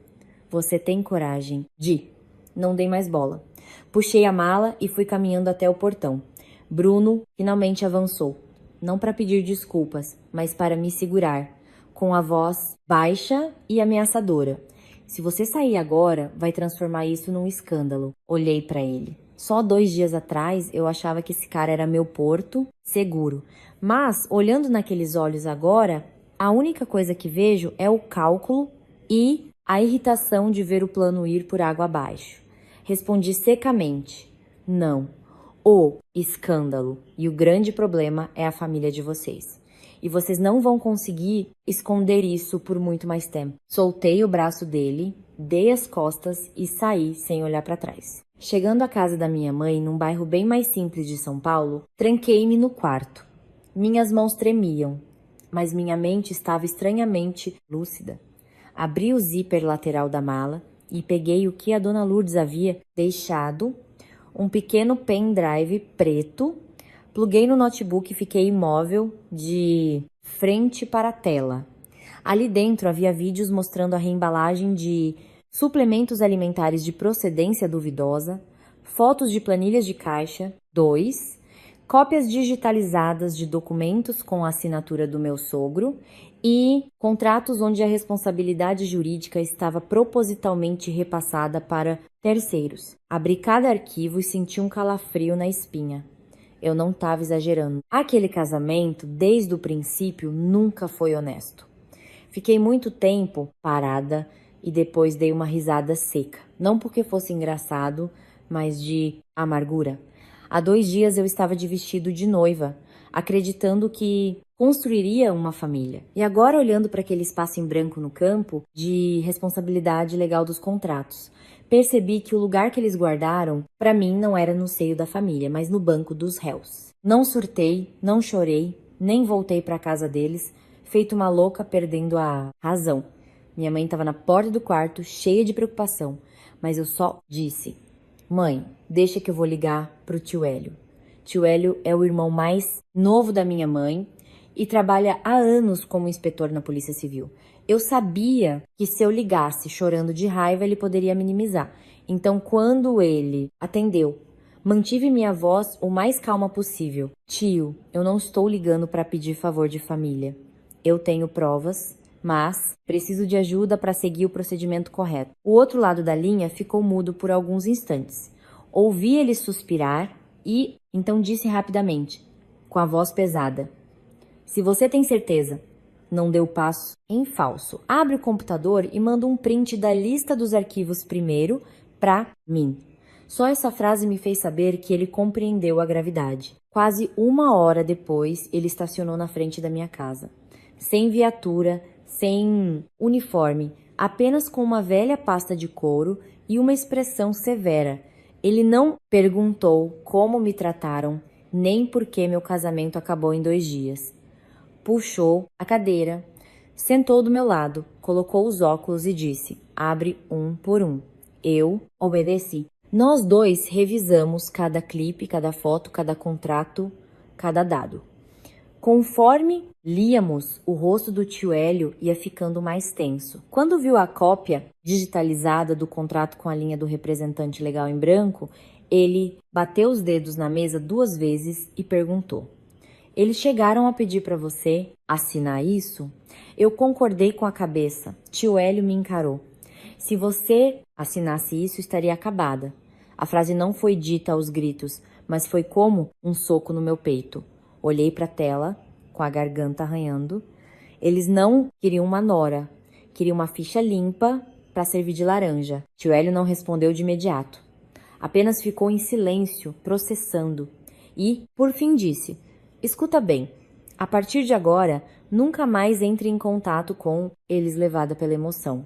Você tem coragem de... Não dei mais bola. Puxei a mala e fui caminhando até o portão. Bruno finalmente avançou. Não para pedir desculpas, mas para me segurar, com a voz baixa e ameaçadora. Se você sair agora, vai transformar isso num escândalo. Olhei para ele. Só 2 dias atrás eu achava que esse cara era meu porto seguro. Mas, olhando naqueles olhos agora, a única coisa que vejo é o cálculo e a irritação de ver o plano ir por água abaixo. Respondi secamente: não. O escândalo e o grande problema é a família de vocês. E vocês não vão conseguir esconder isso por muito mais tempo. Soltei o braço dele, dei as costas e saí sem olhar para trás. Chegando à casa da minha mãe, num bairro bem mais simples de São Paulo, tranquei-me no quarto. Minhas mãos tremiam, mas minha mente estava estranhamente lúcida. Abri o zíper lateral da mala e peguei o que a Dona Lourdes havia deixado, um pequeno pendrive preto. Pluguei no notebook e fiquei imóvel de frente para a tela. Ali dentro havia vídeos mostrando a reembalagem de suplementos alimentares de procedência duvidosa, fotos de planilhas de caixa, 2, cópias digitalizadas de documentos com a assinatura do meu sogro e contratos onde a responsabilidade jurídica estava propositalmente repassada para terceiros. Abri cada arquivo e senti um calafrio na espinha. Eu não estava exagerando. Aquele casamento, desde o princípio, nunca foi honesto. Fiquei muito tempo parada e depois dei uma risada seca. Não porque fosse engraçado, mas de amargura. Há 2 dias eu estava de vestido de noiva, acreditando que construiria uma família. E agora, olhando para aquele espaço em branco no campo de responsabilidade legal dos contratos, percebi que o lugar que eles guardaram, para mim, não era no seio da família, mas no banco dos réus. Não surtei, não chorei, nem voltei para a casa deles, feito uma louca perdendo a razão. Minha mãe estava na porta do quarto, cheia de preocupação, mas eu só disse: Mãe, deixa que eu vou ligar pro tio Hélio. Tio Hélio é o irmão mais novo da minha mãe e trabalha há anos como inspetor na Polícia Civil. Eu sabia que se eu ligasse chorando de raiva, ele poderia minimizar. Então, quando ele atendeu, mantive minha voz o mais calma possível. Tio, eu não estou ligando para pedir favor de família. Eu tenho provas, mas preciso de ajuda para seguir o procedimento correto. O outro lado da linha ficou mudo por alguns instantes. Ouvi ele suspirar e então disse rapidamente, com a voz pesada: se você tem certeza, não dê o passo em falso. Abre o computador e manda um print da lista dos arquivos primeiro para mim. Só essa frase me fez saber que ele compreendeu a gravidade. Quase 1 hora depois, ele estacionou na frente da minha casa. Sem viatura, sem uniforme, apenas com uma velha pasta de couro e uma expressão severa. Ele não perguntou como me trataram, nem por que meu casamento acabou em 2 dias. Puxou a cadeira, sentou do meu lado, colocou os óculos e disse: abre um por um. Eu obedeci. Nós dois revisamos cada clipe, cada foto, cada contrato, cada dado. Conforme líamos, o rosto do tio Hélio ia ficando mais tenso. Quando viu a cópia digitalizada do contrato com a linha do representante legal em branco, ele bateu os dedos na mesa 2 vezes e perguntou: eles chegaram a pedir para você assinar isso? Eu concordei com a cabeça. Tio Hélio me encarou. Se você assinasse isso, estaria acabada. A frase não foi dita aos gritos, mas foi como um soco no meu peito. Olhei para a tela, com a garganta arranhando. Eles não queriam uma nora, queriam uma ficha limpa para servir de laranja. Tio Hélio não respondeu de imediato. Apenas ficou em silêncio, processando. E, por fim, disse: escuta bem, a partir de agora, nunca mais entre em contato com eles levada pela emoção.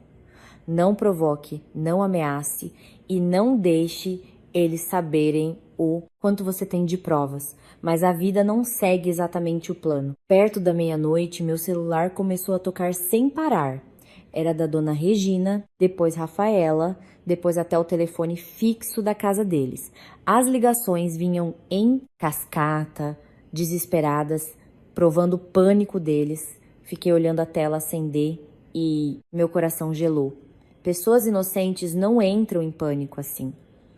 Não provoque, não ameace e não deixe eles saberem o quanto você tem de provas. Mas a vida não segue exatamente o plano. Perto da meia-noite, meu celular começou a tocar sem parar. Era da dona Regina, depois Rafaela, depois até o telefone fixo da casa deles. As ligações vinham em cascata, desesperadas, provando o pânico deles. Fiquei olhando a tela acender e meu coração gelou. Pessoas inocentes não entram em pânico assim.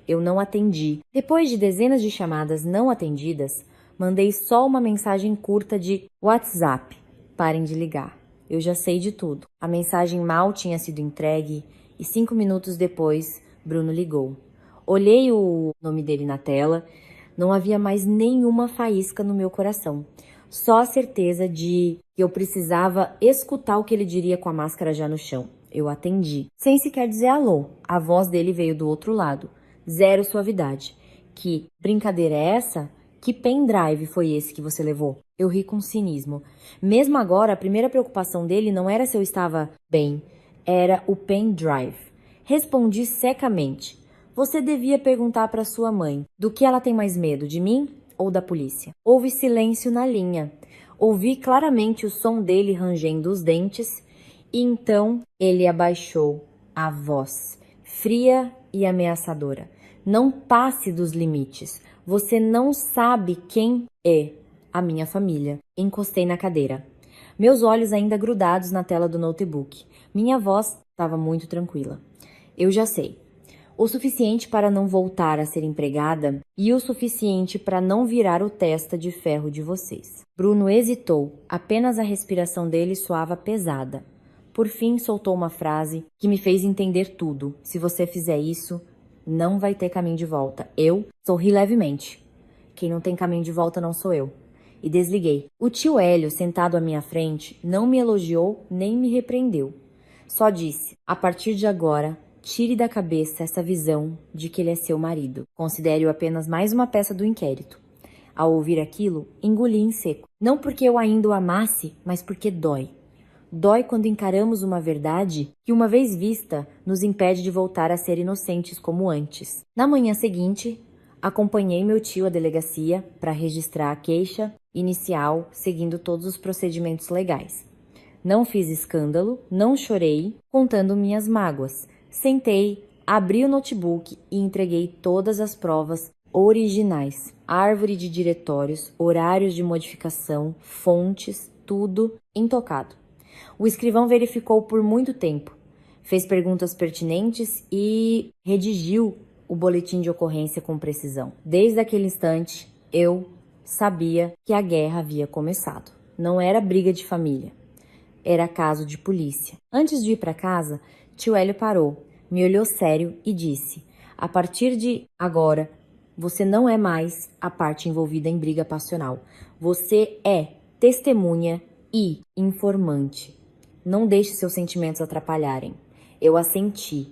Eu não atendi. Depois de dezenas de chamadas não atendidas, mandei só uma mensagem curta de WhatsApp. Parem de ligar. Eu já sei de tudo. A mensagem mal tinha sido entregue e 5 minutos depois, Bruno ligou. Olhei o nome dele na tela. Não havia mais nenhuma faísca no meu coração. Só a certeza de que eu precisava escutar o que ele diria com a máscara já no chão. Eu atendi, sem sequer dizer alô. A voz dele veio do outro lado. Zero suavidade. Que brincadeira é essa? Que pendrive foi esse que você levou? Eu ri com cinismo. Mesmo agora, a primeira preocupação dele não era se eu estava bem. Era o pendrive. Respondi secamente. Você devia perguntar para sua mãe. Do que ela tem mais medo, de mim ou da polícia? Houve silêncio na linha. Ouvi claramente o som dele rangendo os dentes e então ele abaixou a voz, fria e ameaçadora. Não passe dos limites. Você não sabe quem é a minha família. Encostei na cadeira. Meus olhos ainda grudados na tela do notebook. Minha voz estava muito tranquila. Eu já sei. O suficiente para não voltar a ser empregada e o suficiente para não virar o testa de ferro de vocês. Bruno hesitou. Apenas a respiração dele soava pesada. Por fim, soltou uma frase que me fez entender tudo. Se você fizer isso, não vai ter caminho de volta. Eu sorri levemente. Quem não tem caminho de volta não sou eu. E desliguei. O tio Hélio, sentado à minha frente, não me elogiou nem me repreendeu. Só disse: a partir de agora, tire da cabeça essa visão de que ele é seu marido. Considere-o apenas mais uma peça do inquérito. Ao ouvir aquilo, engoli em seco. Não porque eu ainda o amasse, mas porque dói. Dói quando encaramos uma verdade que, uma vez vista, nos impede de voltar a ser inocentes como antes. Na manhã seguinte, acompanhei meu tio à delegacia para registrar a queixa inicial, seguindo todos os procedimentos legais. Não fiz escândalo, não chorei, contando minhas mágoas. Sentei, abri o notebook e entreguei todas as provas originais. Árvore de diretórios, horários de modificação, fontes, tudo intocado. O escrivão verificou por muito tempo. fez perguntas pertinentes e redigiu o boletim de ocorrência com precisão. Desde aquele instante, eu sabia que a guerra havia começado. Não era briga de família, era caso de polícia. Antes de ir para casa, tio Hélio parou, me olhou sério e disse: a partir de agora, você não é mais a parte envolvida em briga passional. Você é testemunha e informante. Não deixe seus sentimentos atrapalharem. Eu assenti,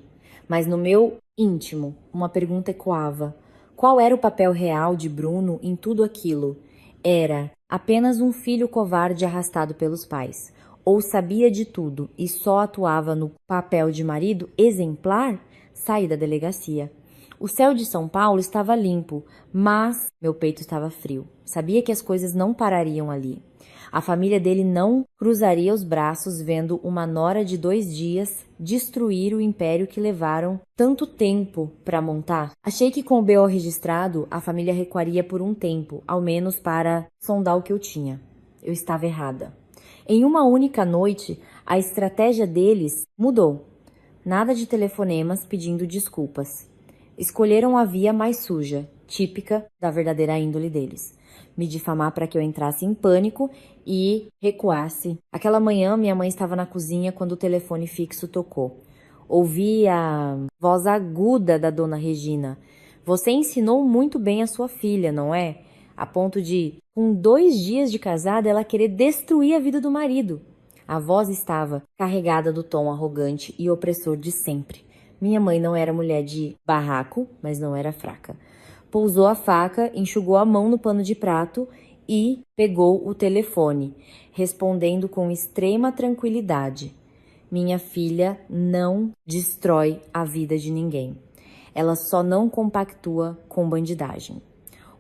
mas no meu íntimo, uma pergunta ecoava. Qual era o papel real de Bruno em tudo aquilo? Era apenas um filho covarde arrastado pelos pais? Ou sabia de tudo e só atuava no papel de marido exemplar? Saí da delegacia. O céu de São Paulo estava limpo, mas meu peito estava frio. Sabia que as coisas não parariam ali. A família dele não cruzaria os braços vendo uma nora de 2 dias destruir o império que levaram tanto tempo para montar. Achei que com o BO registrado, a família recuaria por um tempo, ao menos para sondar o que eu tinha. Eu estava errada. Em uma única noite, a estratégia deles mudou. Nada de telefonemas pedindo desculpas. Escolheram a via mais suja, típica da verdadeira índole deles. Me difamar para que eu entrasse em pânico e recuasse. Aquela manhã, minha mãe estava na cozinha quando o telefone fixo tocou. Ouvi a voz aguda da dona Regina. Você ensinou muito bem a sua filha, não é? A ponto de, com 2 dias de casada, ela querer destruir a vida do marido. A voz estava carregada do tom arrogante e opressor de sempre. Minha mãe não era mulher de barraco, mas não era fraca. Pousou a faca, enxugou a mão no pano de prato e pegou o telefone, respondendo com extrema tranquilidade. Minha filha não destrói a vida de ninguém. Ela só não compactua com bandidagem.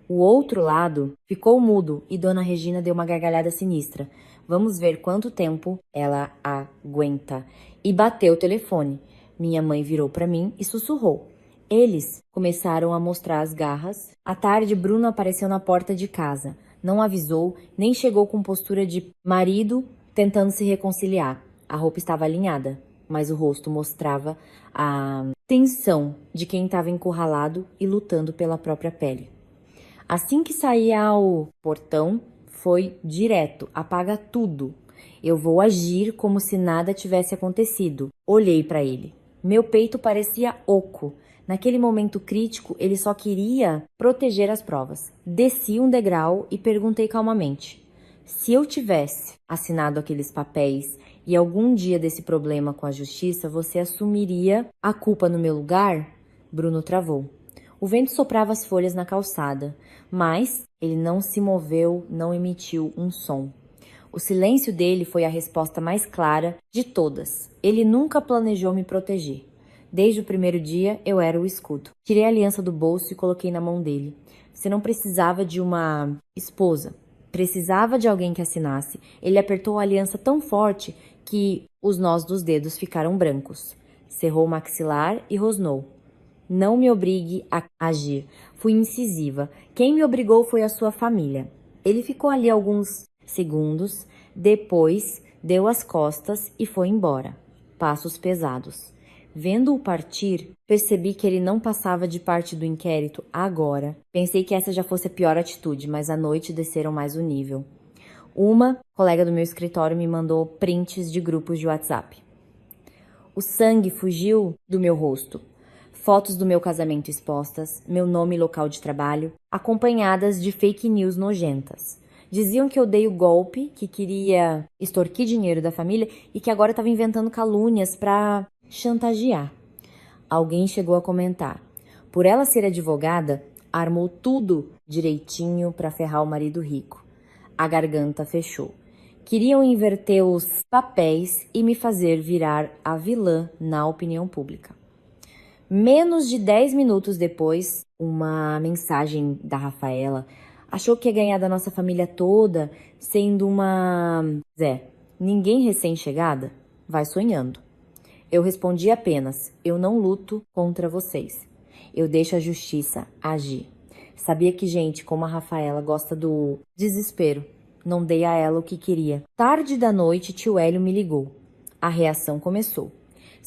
O outro lado ficou mudo e Dona Regina deu uma gargalhada sinistra. Vamos ver quanto tempo ela aguenta. E bateu o telefone. Minha mãe virou para mim e sussurrou. Eles começaram a mostrar as garras. À tarde, Bruno apareceu na porta de casa. Não avisou, nem chegou com postura de marido tentando se reconciliar. A roupa estava alinhada, mas o rosto mostrava a tensão de quem estava encurralado e lutando pela própria pele. Assim que saí ao portão, foi direto, apaga tudo. Eu vou agir como se nada tivesse acontecido. Olhei para ele. Meu peito parecia oco. Naquele momento crítico, ele só queria proteger as provas. Desci um degrau e perguntei calmamente. Se eu tivesse assinado aqueles papéis e algum dia desse problema com a justiça, você assumiria a culpa no meu lugar? Bruno travou. O vento soprava as folhas na calçada, mas ele não se moveu, não emitiu um som. O silêncio dele foi a resposta mais clara de todas. Ele nunca planejou me proteger. Desde o primeiro dia, eu era o escudo. Tirei a aliança do bolso e coloquei na mão dele. Você não precisava de uma esposa. Precisava de alguém que assinasse. Ele apertou a aliança tão forte que os nós dos dedos ficaram brancos. Cerrou o maxilar e rosnou. Não me obrigue a agir. Fui incisiva. Quem me obrigou foi a sua família. Ele ficou ali alguns segundos, depois deu as costas e foi embora. Passos pesados. Vendo-o partir, percebi que ele não passava de parte do inquérito agora. Pensei que essa já fosse a pior atitude, mas à noite desceram mais o nível. Uma colega do meu escritório me mandou prints de grupos de WhatsApp. O sangue fugiu do meu rosto. Fotos do meu casamento expostas, meu nome e local de trabalho, acompanhadas de fake news nojentas. Diziam que eu dei o golpe, que queria extorquir dinheiro da família e que agora estava inventando calúnias para chantagear. Alguém chegou a comentar. Por ela ser advogada, armou tudo direitinho para ferrar o marido rico. A garganta fechou. Queriam inverter os papéis e me fazer virar a vilã na opinião pública. Menos de 10 minutos depois, uma mensagem da Rafaela achou que ia ganhar da nossa família toda sendo uma... Zé, ninguém recém-chegada vai sonhando. Eu respondi apenas, eu não luto contra vocês. Eu deixo a justiça agir. Sabia que gente como a Rafaela gosta do desespero. Não dei a ela o que queria. Tarde da noite, tio Hélio me ligou. A reação começou.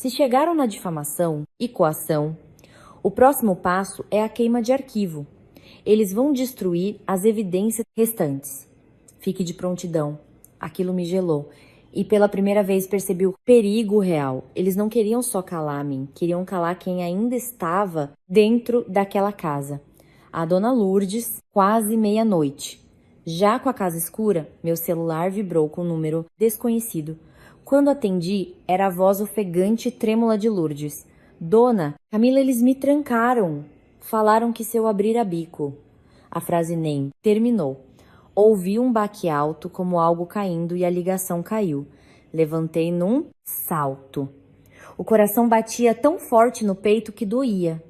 Se chegaram na difamação e coação, o próximo passo é a queima de arquivo. Eles vão destruir as evidências restantes. Fique de prontidão. Aquilo me gelou. E pela primeira vez percebi o perigo real. Eles não queriam só calar a mim, queriam calar quem ainda estava dentro daquela casa. A dona Lourdes, quase meia-noite. Já com a casa escura, meu celular vibrou com um número desconhecido. Quando atendi, era a voz ofegante e trêmula de Lourdes. Dona, Camila, eles me trancaram. Falaram que se eu abrir a bico. A frase nem terminou. Ouvi um baque alto como algo caindo e a ligação caiu. Levantei num salto. O coração batia tão forte no peito que doía.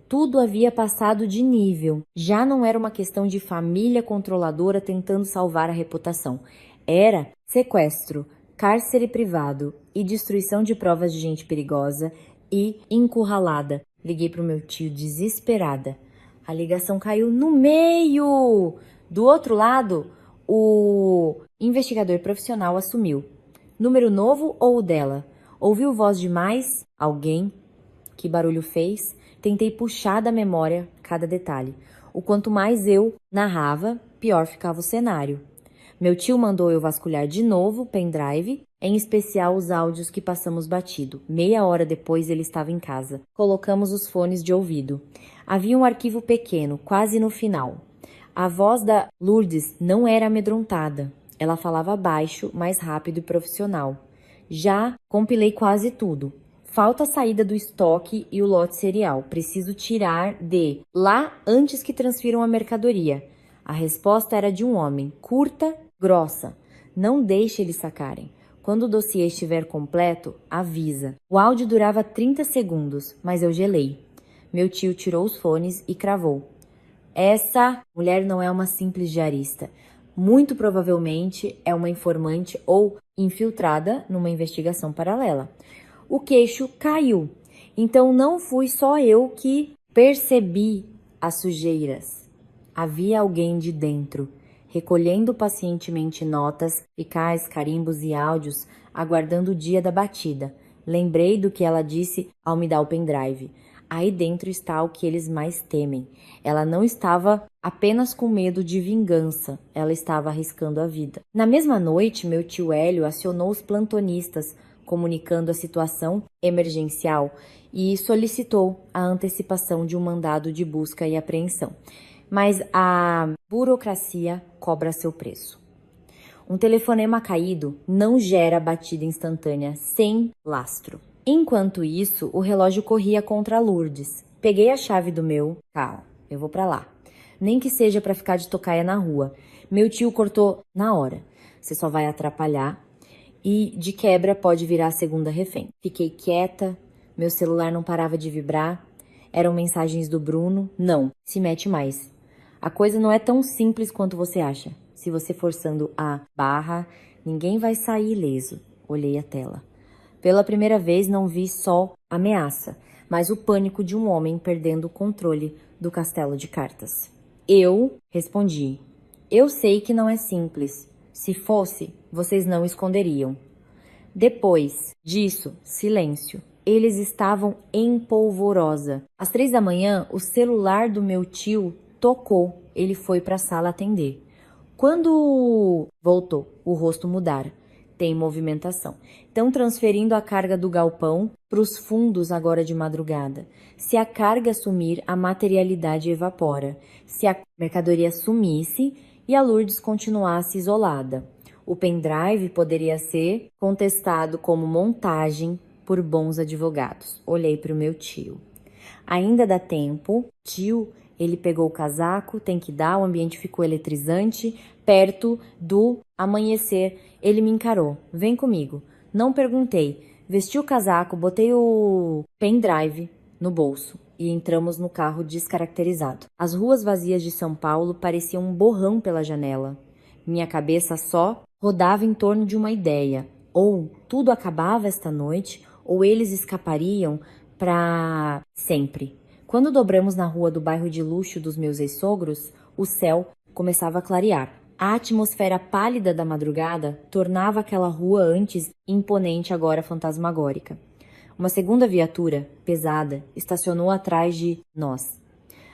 Tudo havia passado de nível. Já não era uma questão de família controladora tentando salvar a reputação. Era sequestro, cárcere privado e destruição de provas de gente perigosa e encurralada. Liguei para o meu tio desesperada. A ligação caiu no meio. Do outro lado, o investigador profissional assumiu. Número novo ou o dela? Ouviu voz de mais? Alguém? Que barulho fez? Tentei puxar da memória cada detalhe. O quanto mais eu narrava, pior ficava o cenário. Meu tio mandou eu vasculhar de novo o pendrive, em especial os áudios que passamos batido. Meia hora depois ele estava em casa. Colocamos os fones de ouvido. Havia um arquivo pequeno, quase no final. A voz da Lourdes não era amedrontada. Ela falava baixo, mais rápido e profissional. Já compilei quase tudo. Falta a saída do estoque e o lote serial. Preciso tirar de lá antes que transfiram a mercadoria. A resposta era de um homem, curta, grossa. Não deixe eles sacarem. Quando o dossiê estiver completo, avisa. O áudio durava 30 segundos, mas eu gelei. Meu tio tirou os fones e cravou. Essa mulher não é uma simples diarista. Muito provavelmente é uma informante ou infiltrada numa investigação paralela. O queixo caiu. Então não fui só eu que percebi as sujeiras. Havia alguém de dentro, recolhendo pacientemente notas, ficais, carimbos e áudios, aguardando o dia da batida. Lembrei do que ela disse ao me dar o pendrive. Aí dentro está o que eles mais temem. Ela não estava apenas com medo de vingança, ela estava arriscando a vida. Na mesma noite, meu tio Hélio acionou os plantonistas, comunicando a situação emergencial e solicitou a antecipação de um mandado de busca e apreensão. Mas a burocracia cobra seu preço. Um telefonema caído não gera batida instantânea sem lastro. Enquanto isso, o relógio corria contra Lourdes. Peguei a chave do meu carro. Eu vou pra lá. Nem que seja pra ficar de tocaia na rua. Meu tio cortou na hora. Você só vai atrapalhar e, de quebra, pode virar a segunda refém. Fiquei quieta. Meu celular não parava de vibrar. Eram mensagens do Bruno. Não, se mete mais. A coisa não é tão simples quanto você acha. Se você forçando a barra, ninguém vai sair ileso. Olhei a tela. Pela primeira vez não vi só ameaça, mas o pânico de um homem perdendo o controle do castelo de cartas. Eu respondi. Eu sei que não é simples. Se fosse, vocês não esconderiam. Depois disso, silêncio. Eles estavam em polvorosa. Às 3 da manhã, o celular do meu tio tocou. Ele foi para a sala atender. Quando voltou, o rosto mudara. Tem movimentação. Estão transferindo a carga do galpão para os fundos agora de madrugada. Se a carga sumir, a materialidade evapora. Se a mercadoria sumisse e a Lourdes continuasse isolada, o pendrive poderia ser contestado como montagem por bons advogados. Olhei para o meu tio. Ainda dá tempo. Tio, ele pegou o casaco, tem que dar, o ambiente ficou eletrizante. Perto do amanhecer, ele me encarou. Vem comigo. Não perguntei. Vesti o casaco, botei o pendrive no bolso e entramos no carro descaracterizado. As ruas vazias de São Paulo pareciam um borrão pela janela. Minha cabeça só rodava em torno de uma ideia. Ou tudo acabava esta noite, ou eles escapariam para sempre. Quando dobramos na rua do bairro de luxo dos meus ex-sogros, o céu começava a clarear. A atmosfera pálida da madrugada tornava aquela rua antes imponente, agora fantasmagórica. Uma segunda viatura, pesada, estacionou atrás de nós.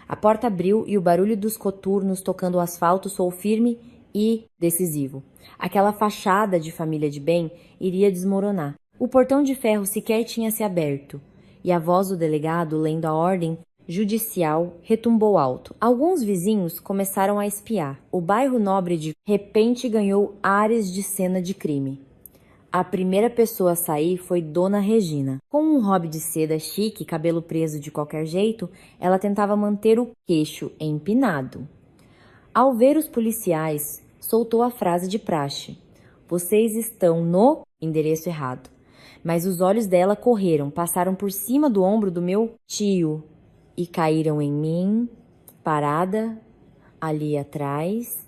A porta abriu e o barulho dos coturnos tocando o asfalto soou firme e decisivo. Aquela fachada de família de bem iria desmoronar. O portão de ferro sequer tinha se aberto, e a voz do delegado, lendo a ordem judicial, retumbou alto. Alguns vizinhos começaram a espiar. O bairro nobre de repente ganhou ares de cena de crime. A primeira pessoa a sair foi Dona Regina. Com um hobby de seda chique e cabelo preso de qualquer jeito, ela tentava manter o queixo empinado. Ao ver os policiais, soltou a frase de praxe: "Vocês estão no endereço errado." Mas os olhos dela correram, passaram por cima do ombro do meu tio e caíram em mim, parada ali atrás.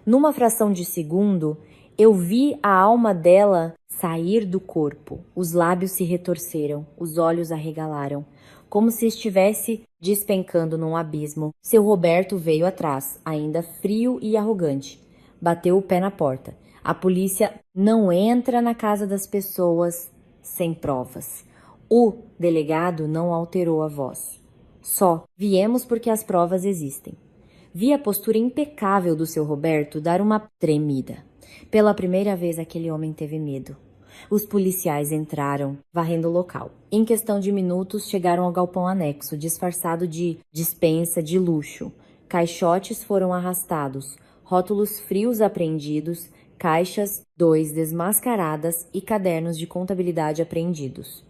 Numa fração de segundo, eu vi a alma dela sair do corpo. Os lábios se retorceram, os olhos arregalaram, como se estivesse despencando num abismo. Seu Roberto veio atrás, ainda frio e arrogante. Bateu o pé na porta. A polícia não entra na casa das pessoas sem provas. O delegado não alterou a voz. Só viemos porque as provas existem. Vi a postura impecável do seu Roberto dar uma tremida. Pela primeira vez aquele homem teve medo. Os policiais entraram, varrendo o local. Em questão de minutos, chegaram ao galpão anexo, disfarçado de despensa de luxo. Caixotes foram arrastados, rótulos frios apreendidos, caixas 2 desmascaradas e cadernos de contabilidade apreendidos.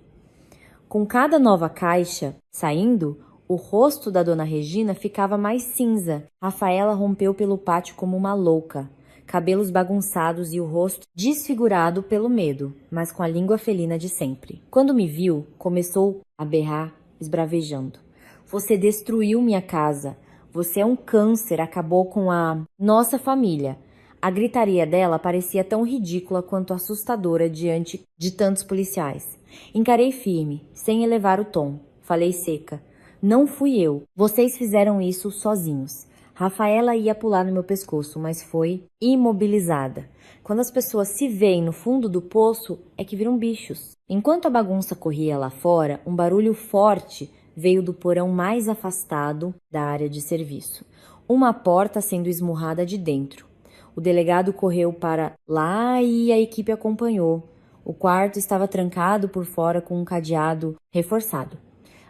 Com cada nova caixa saindo, o rosto da Dona Regina ficava mais cinza. Rafaela rompeu pelo pátio como uma louca, cabelos bagunçados e o rosto desfigurado pelo medo, mas com a língua felina de sempre. Quando me viu, começou a berrar, esbravejando: "Você destruiu minha casa. Você é um câncer, acabou com a nossa família." A gritaria dela parecia tão ridícula quanto assustadora diante de tantos policiais. Encarei firme, sem elevar o tom. Falei seca: "Não fui eu. Vocês fizeram isso sozinhos." Rafaela ia pular no meu pescoço, mas foi imobilizada. Quando as pessoas se veem no fundo do poço, é que viram bichos. Enquanto a bagunça corria lá fora, um barulho forte veio do porão mais afastado da área de serviço. Uma porta sendo esmurrada de dentro. O delegado correu para lá e a equipe acompanhou. O quarto estava trancado por fora com um cadeado reforçado.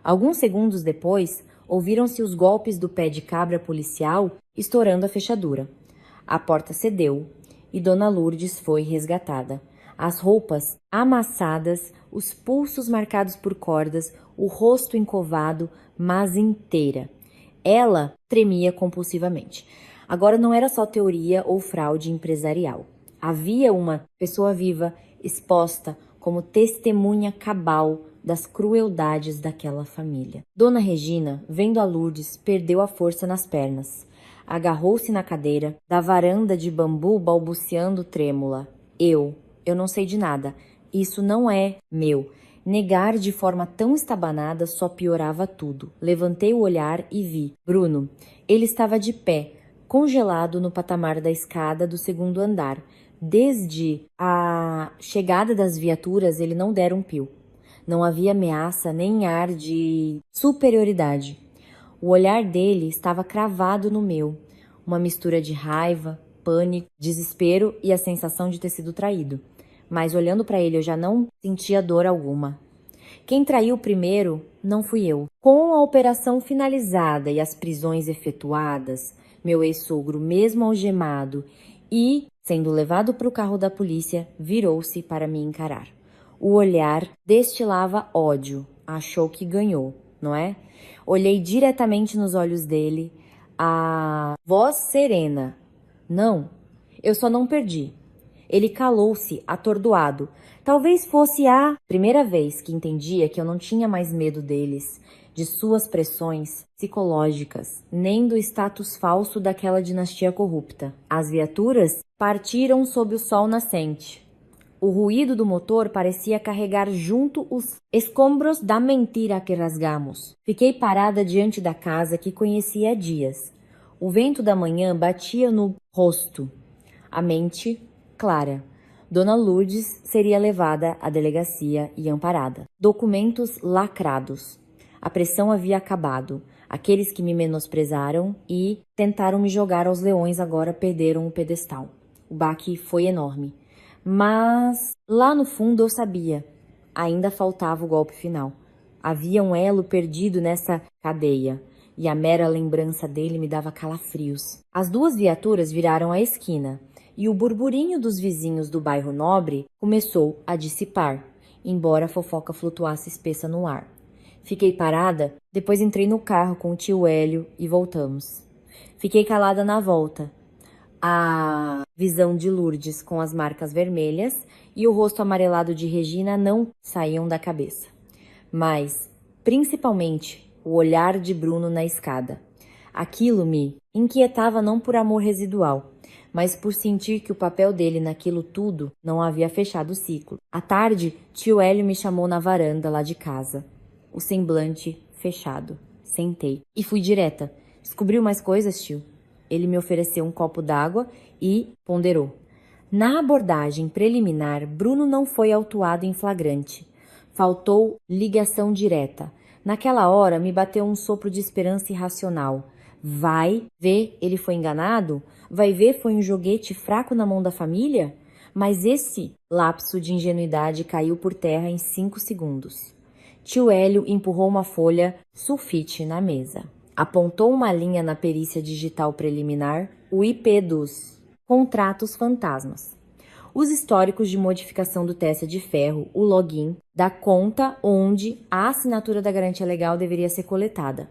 Alguns segundos depois, ouviram-se os golpes do pé de cabra policial estourando a fechadura. A porta cedeu e Dona Lourdes foi resgatada. As roupas amassadas, os pulsos marcados por cordas, o rosto encovado, mas inteira. Ela tremia compulsivamente. Agora não era só teoria ou fraude empresarial. Havia uma pessoa viva exposta como testemunha cabal das crueldades daquela família. Dona Regina, vendo a Lourdes, perdeu a força nas pernas. Agarrou-se na cadeira da varanda de bambu, balbuciando trêmula: Eu não sei de nada. Isso não é meu." Negar de forma tão estabanada só piorava tudo. Levantei o olhar e vi Bruno. Ele estava de pé, congelado no patamar da escada do segundo andar. Desde a chegada das viaturas, ele não dera um pio. Não havia ameaça nem ar de superioridade. O olhar dele estava cravado no meu, uma mistura de raiva, pânico, desespero e a sensação de ter sido traído. Mas olhando para ele eu já não sentia dor alguma. Quem traiu primeiro não fui eu. Com a operação finalizada e as prisões efetuadas, meu ex-sogro, mesmo algemado e sendo levado para o carro da polícia, virou-se para me encarar. O olhar destilava ódio. Achou que ganhou, não é? Olhei diretamente nos olhos dele, a voz serena: "Não, eu só não perdi." Ele calou-se, atordoado. Talvez fosse a primeira vez que entendia que eu não tinha mais medo deles, de suas pressões psicológicas, nem do status falso daquela dinastia corrupta. As viaturas partiram sob o sol nascente. O ruído do motor parecia carregar junto os escombros da mentira que rasgamos. Fiquei parada diante da casa que conhecia há dias. O vento da manhã batia no rosto. A mente clara. Dona Lourdes seria levada à delegacia e amparada. Documentos lacrados. A pressão havia acabado. Aqueles que me menosprezaram e tentaram me jogar aos leões agora perderam o pedestal. O baque foi enorme. Mas lá no fundo eu sabia, ainda faltava o golpe final. Havia um elo perdido nessa cadeia e a mera lembrança dele me dava calafrios. As duas viaturas viraram a esquina e o burburinho dos vizinhos do bairro Nobre começou a dissipar, embora a fofoca flutuasse espessa no ar. Fiquei parada, depois entrei no carro com o tio Hélio e voltamos. Fiquei calada na volta. A visão de Lourdes com as marcas vermelhas e o rosto amarelado de Regina não saíam da cabeça. Mas, principalmente, o olhar de Bruno na escada. Aquilo me inquietava não por amor residual, mas por sentir que o papel dele naquilo tudo não havia fechado o ciclo. À tarde, tio Hélio me chamou na varanda lá de casa. O semblante fechado. Sentei e fui direta. Descobriu mais coisas, tio? Ele me ofereceu um copo d'água e ponderou. Na abordagem preliminar, Bruno não foi autuado em flagrante. Faltou ligação direta. Naquela hora, me bateu um sopro de esperança irracional. Vai ver, ele foi enganado? Vai ver, foi um joguete fraco na mão da família? Mas esse lapso de ingenuidade caiu por terra em 5 segundos. Tio Hélio empurrou uma folha sulfite na mesa. Apontou uma linha na perícia digital preliminar, o IP dos contratos fantasmas. Os históricos de modificação do testa de ferro, o login da conta onde a assinatura da garantia legal deveria ser coletada.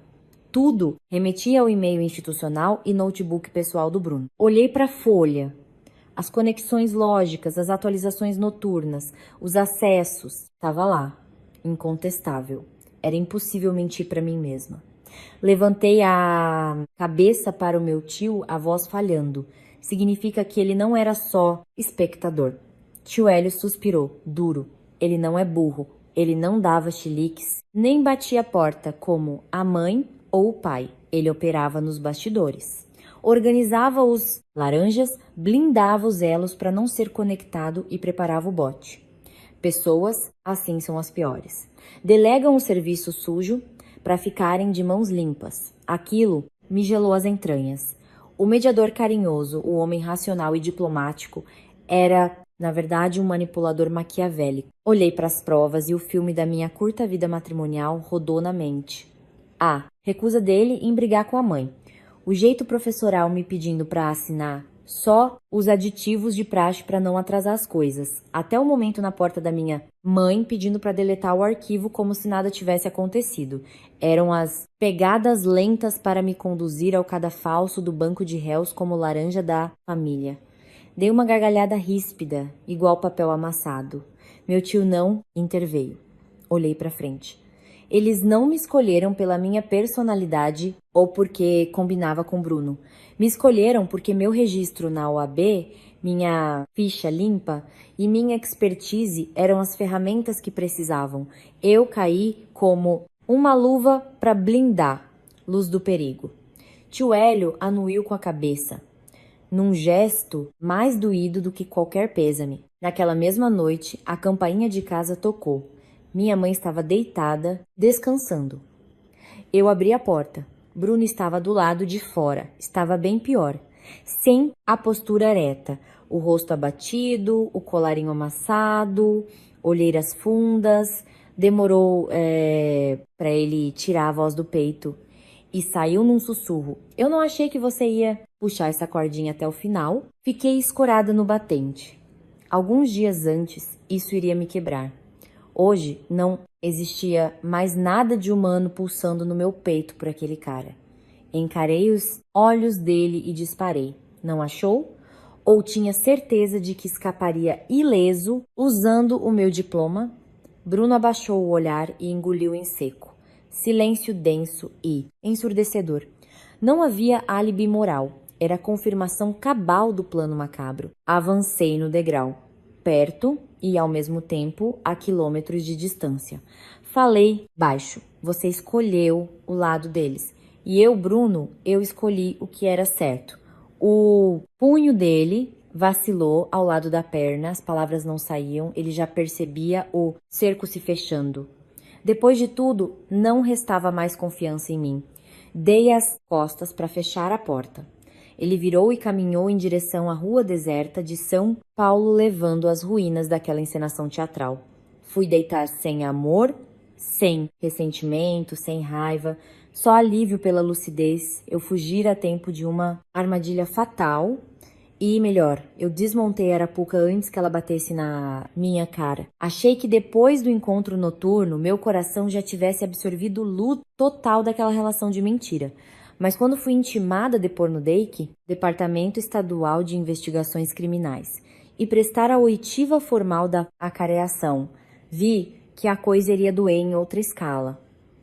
Tudo remetia ao e-mail institucional e notebook pessoal do Bruno. Olhei para a folha, as conexões lógicas, as atualizações noturnas, os acessos. Estava lá, incontestável. Era impossível mentir para mim mesma. Levantei a cabeça para o meu tio, a voz falhando. Significa que ele não era só espectador. Tio Hélio suspirou, duro. Ele não é burro. Ele não dava chiliques, nem batia a porta como a mãe ou o pai. Ele operava nos bastidores. Organizava os laranjas, blindava os elos para não ser conectado e preparava o bote. Pessoas, assim são as piores. Delegam o serviço sujo para ficarem de mãos limpas. Aquilo me gelou as entranhas. O mediador carinhoso, o homem racional e diplomático, era, na verdade, um manipulador maquiavélico. Olhei para as provas e o filme da minha curta vida matrimonial rodou na mente. A recusa dele em brigar com a mãe. O jeito professoral me pedindo para assinar só os aditivos de praxe para não atrasar as coisas. Até o momento na porta da minha mãe pedindo para deletar o arquivo como se nada tivesse acontecido. Eram as pegadas lentas para me conduzir ao cadafalso do banco de réus como laranja da família. Dei uma gargalhada ríspida, igual papel amassado. Meu tio não interveio. Olhei para frente. Eles não me escolheram pela minha personalidade ou porque combinava com Bruno. Me escolheram porque meu registro na OAB, minha ficha limpa e minha expertise eram as ferramentas que precisavam. Eu caí como uma luva para blindar luz do perigo. Tio Hélio anuiu com a cabeça, num gesto mais doído do que qualquer pêsame. Naquela mesma noite, a campainha de casa tocou. Minha mãe estava deitada, descansando. Eu abri a porta. Bruno estava do lado de fora. Estava bem pior. Sem a postura ereta. O rosto abatido, o colarinho amassado, olheiras fundas. Demorou para ele tirar a voz do peito. E saiu num sussurro. Eu não achei que você ia puxar essa cordinha até o final. Fiquei escorada no batente. Alguns dias antes, isso iria me quebrar. Hoje não existia mais nada de humano pulsando no meu peito por aquele cara. Encarei os olhos dele e disparei. Não achou? Ou tinha certeza de que escaparia ileso usando o meu diploma? Bruno abaixou o olhar e engoliu em seco. Silêncio denso e ensurdecedor. Não havia álibi moral. Era a confirmação cabal do plano macabro. Avancei no degrau. Perto e, ao mesmo tempo, a quilômetros de distância. Falei baixo. Você escolheu o lado deles. E eu, Bruno, eu escolhi o que era certo. O punho dele, vacilou ao lado da perna, as palavras não saíam, ele já percebia o cerco se fechando. Depois de tudo, não restava mais confiança em mim. Dei as costas para fechar a porta. Ele virou e caminhou em direção à rua deserta de São Paulo, levando as ruínas daquela encenação teatral. Fui deitar sem amor, sem ressentimento, sem raiva, só alívio pela lucidez. Eu fugira a tempo de uma armadilha fatal e, melhor, eu desmontei a arapuca antes que ela batesse na minha cara. Achei que depois do encontro noturno, meu coração já tivesse absorvido o luto total daquela relação de mentira. Mas quando fui intimada a depor no DEIC, Departamento Estadual de Investigações Criminais, e prestar a oitiva formal da acareação, vi que a coisa iria doer em outra escala.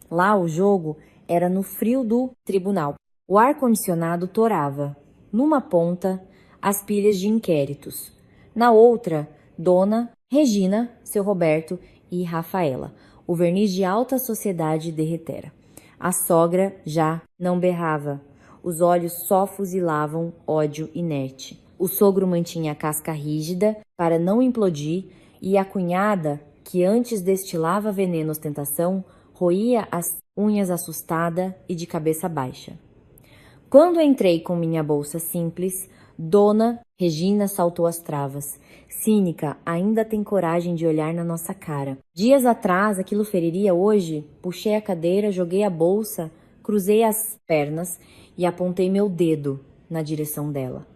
Lá o jogo era no frio do tribunal. O ar-condicionado torava. Numa ponta, as pilhas de inquéritos. Na outra, Dona Regina, seu Roberto e Rafaela. O verniz de alta sociedade derretera. A sogra já não berrava. Os olhos só fuzilavam ódio inerte. O sogro mantinha a casca rígida para não implodir e a cunhada, que antes destilava veneno ostentação, roía as unhas assustada e de cabeça baixa. Quando entrei com minha bolsa simples, Dona Regina saltou as travas. Cínica, ainda tem coragem de olhar na nossa cara. Dias atrás, aquilo feriria hoje? Puxei a cadeira, joguei a bolsa, cruzei as pernas e apontei meu dedo na direção dela.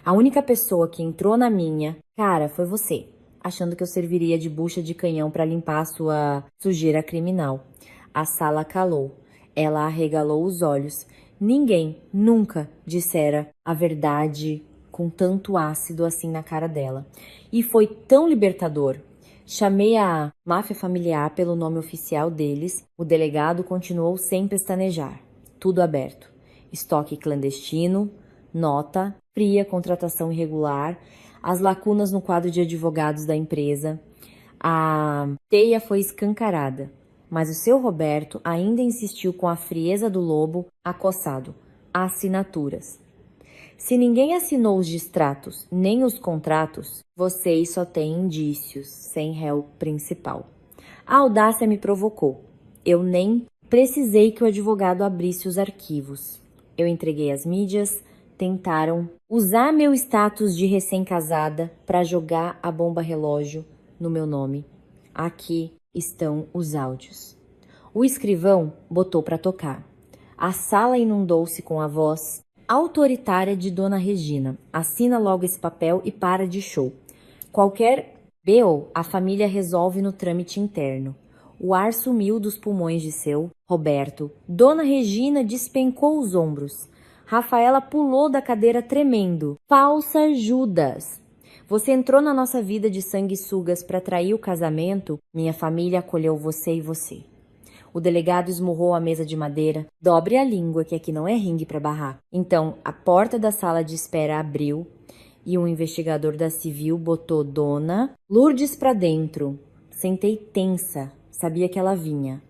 A única pessoa que entrou na minha cara foi você, achando que eu serviria de bucha de canhão para limpar a sua sujeira criminal. A sala calou. Ela arregalou os olhos. Ninguém nunca dissera a verdade com tanto ácido assim na cara dela. E foi tão libertador. Chamei a máfia familiar pelo nome oficial deles. O delegado continuou sem pestanejar. Tudo aberto. Estoque clandestino, nota, fria contratação irregular, as lacunas no quadro de advogados da empresa. A teia foi escancarada. Mas o seu Roberto ainda insistiu com a frieza do lobo acossado. Assinaturas. Se ninguém assinou os distratos nem os contratos, vocês só têm indícios, sem réu principal. A audácia me provocou. Eu nem precisei que o advogado abrisse os arquivos. Eu entreguei as mídias, tentaram usar meu status de recém-casada para jogar a bomba relógio no meu nome. Aqui estão os áudios. O escrivão botou para tocar. A sala inundou-se com a voz autoritária de Dona Regina. Assina logo esse papel e para de show. Qualquer BO, a família resolve no trâmite interno. O ar sumiu dos pulmões de seu Roberto. Dona Regina despencou os ombros. Rafaela pulou da cadeira tremendo. Falsa Judas! Você entrou na nossa vida de sanguessugas para trair o casamento? Minha família acolheu você e você. O delegado esmurrou a mesa de madeira. Dobre a língua, que aqui não é ringue para barrar. Então, a porta da sala de espera abriu e um investigador da Civil botou Dona Lourdes para dentro. Sentei tensa. Sabia que ela vinha.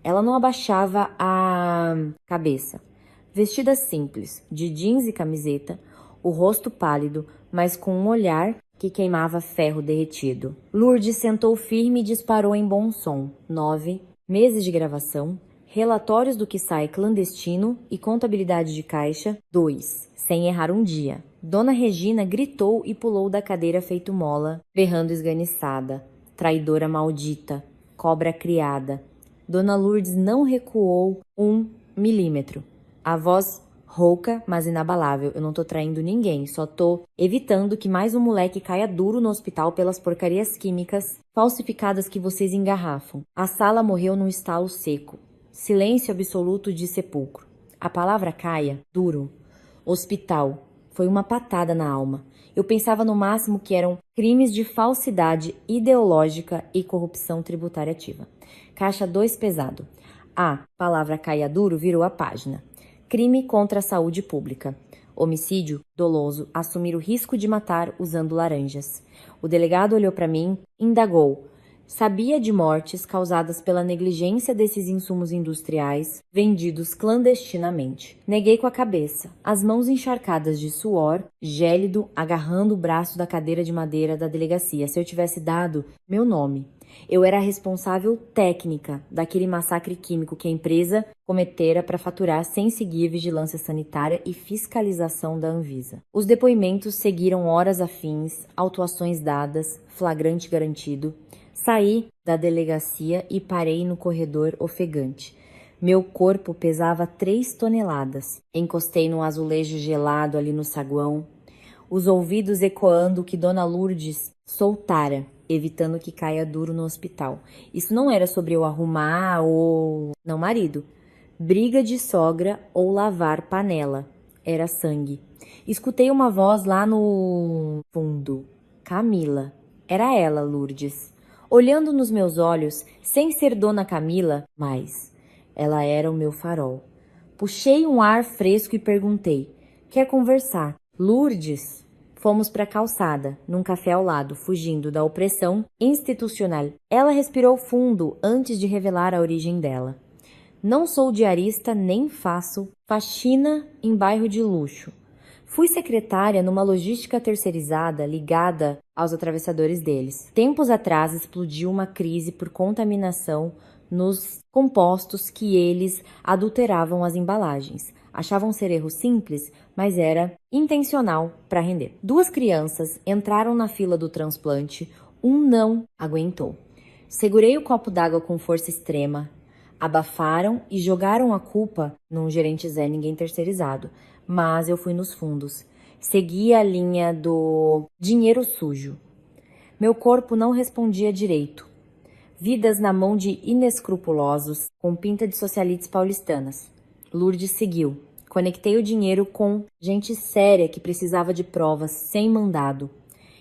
Ela não abaixava a cabeça. Vestida simples, de jeans e camiseta, o rosto pálido, mas com um olhar que queimava ferro derretido. Lourdes sentou firme e disparou em bom som. 9 meses de gravação, relatórios do que sai clandestino e contabilidade de caixa. 2, sem errar um dia. Dona Regina gritou e pulou da cadeira feito mola, berrando esganiçada. Traidora maldita, cobra criada. Dona Lourdes não recuou 1 milímetro. A voz rouca, mas inabalável. Eu não tô traindo ninguém, só tô evitando que mais um moleque caia duro no hospital pelas porcarias químicas falsificadas que vocês engarrafam. A sala morreu num estalo seco. Silêncio absoluto de sepulcro. A palavra caia, duro. Hospital. Foi uma patada na alma. Eu pensava no máximo que eram crimes de falsidade ideológica e corrupção tributária ativa. Caixa 2 pesado. A palavra caia duro virou a página. Crime contra a saúde pública. Homicídio doloso, assumir o risco de matar usando laranjas. O delegado olhou para mim, indagou. Sabia de mortes causadas pela negligência desses insumos industriais vendidos clandestinamente. Neguei com a cabeça, as mãos encharcadas de suor, gélido, agarrando o braço da cadeira de madeira da delegacia. Se eu tivesse dado meu nome, eu era a responsável técnica daquele massacre químico que a empresa cometera para faturar sem seguir vigilância sanitária e fiscalização da Anvisa. Os depoimentos seguiram horas afins, autuações dadas, flagrante garantido. Saí da delegacia e parei no corredor ofegante. Meu corpo pesava 3 toneladas. Encostei no azulejo gelado ali no saguão, os ouvidos ecoando o que Dona Lourdes soltara, evitando que caia duro no hospital. Isso não era sobre eu arrumar ou... Não, marido. Briga de sogra ou lavar panela. Era sangue. Escutei uma voz lá no fundo. Camila. Era ela, Lourdes. Olhando nos meus olhos, sem ser Dona Camila, mas ela era o meu farol. Puxei um ar fresco e perguntei: quer conversar? Lourdes? Fomos para a calçada, num café ao lado, fugindo da opressão institucional. Ela respirou fundo antes de revelar a origem dela. Não sou diarista nem faço faxina em bairro de luxo. Fui secretária numa logística terceirizada ligada aos atravessadores deles. Tempos atrás explodiu uma crise por contaminação nos compostos que eles adulteravam as embalagens. Achavam ser erro simples, mas era intencional para render. 2 crianças entraram na fila do transplante, um não aguentou. Segurei o copo d'água com força extrema. Abafaram e jogaram a culpa num gerente Zé Ninguém terceirizado. Mas eu fui nos fundos. Segui a linha do dinheiro sujo. Meu corpo não respondia direito. Vidas na mão de inescrupulosos, com pinta de socialites paulistanas. Lourdes seguiu. Conectei o dinheiro com gente séria que precisava de provas sem mandado.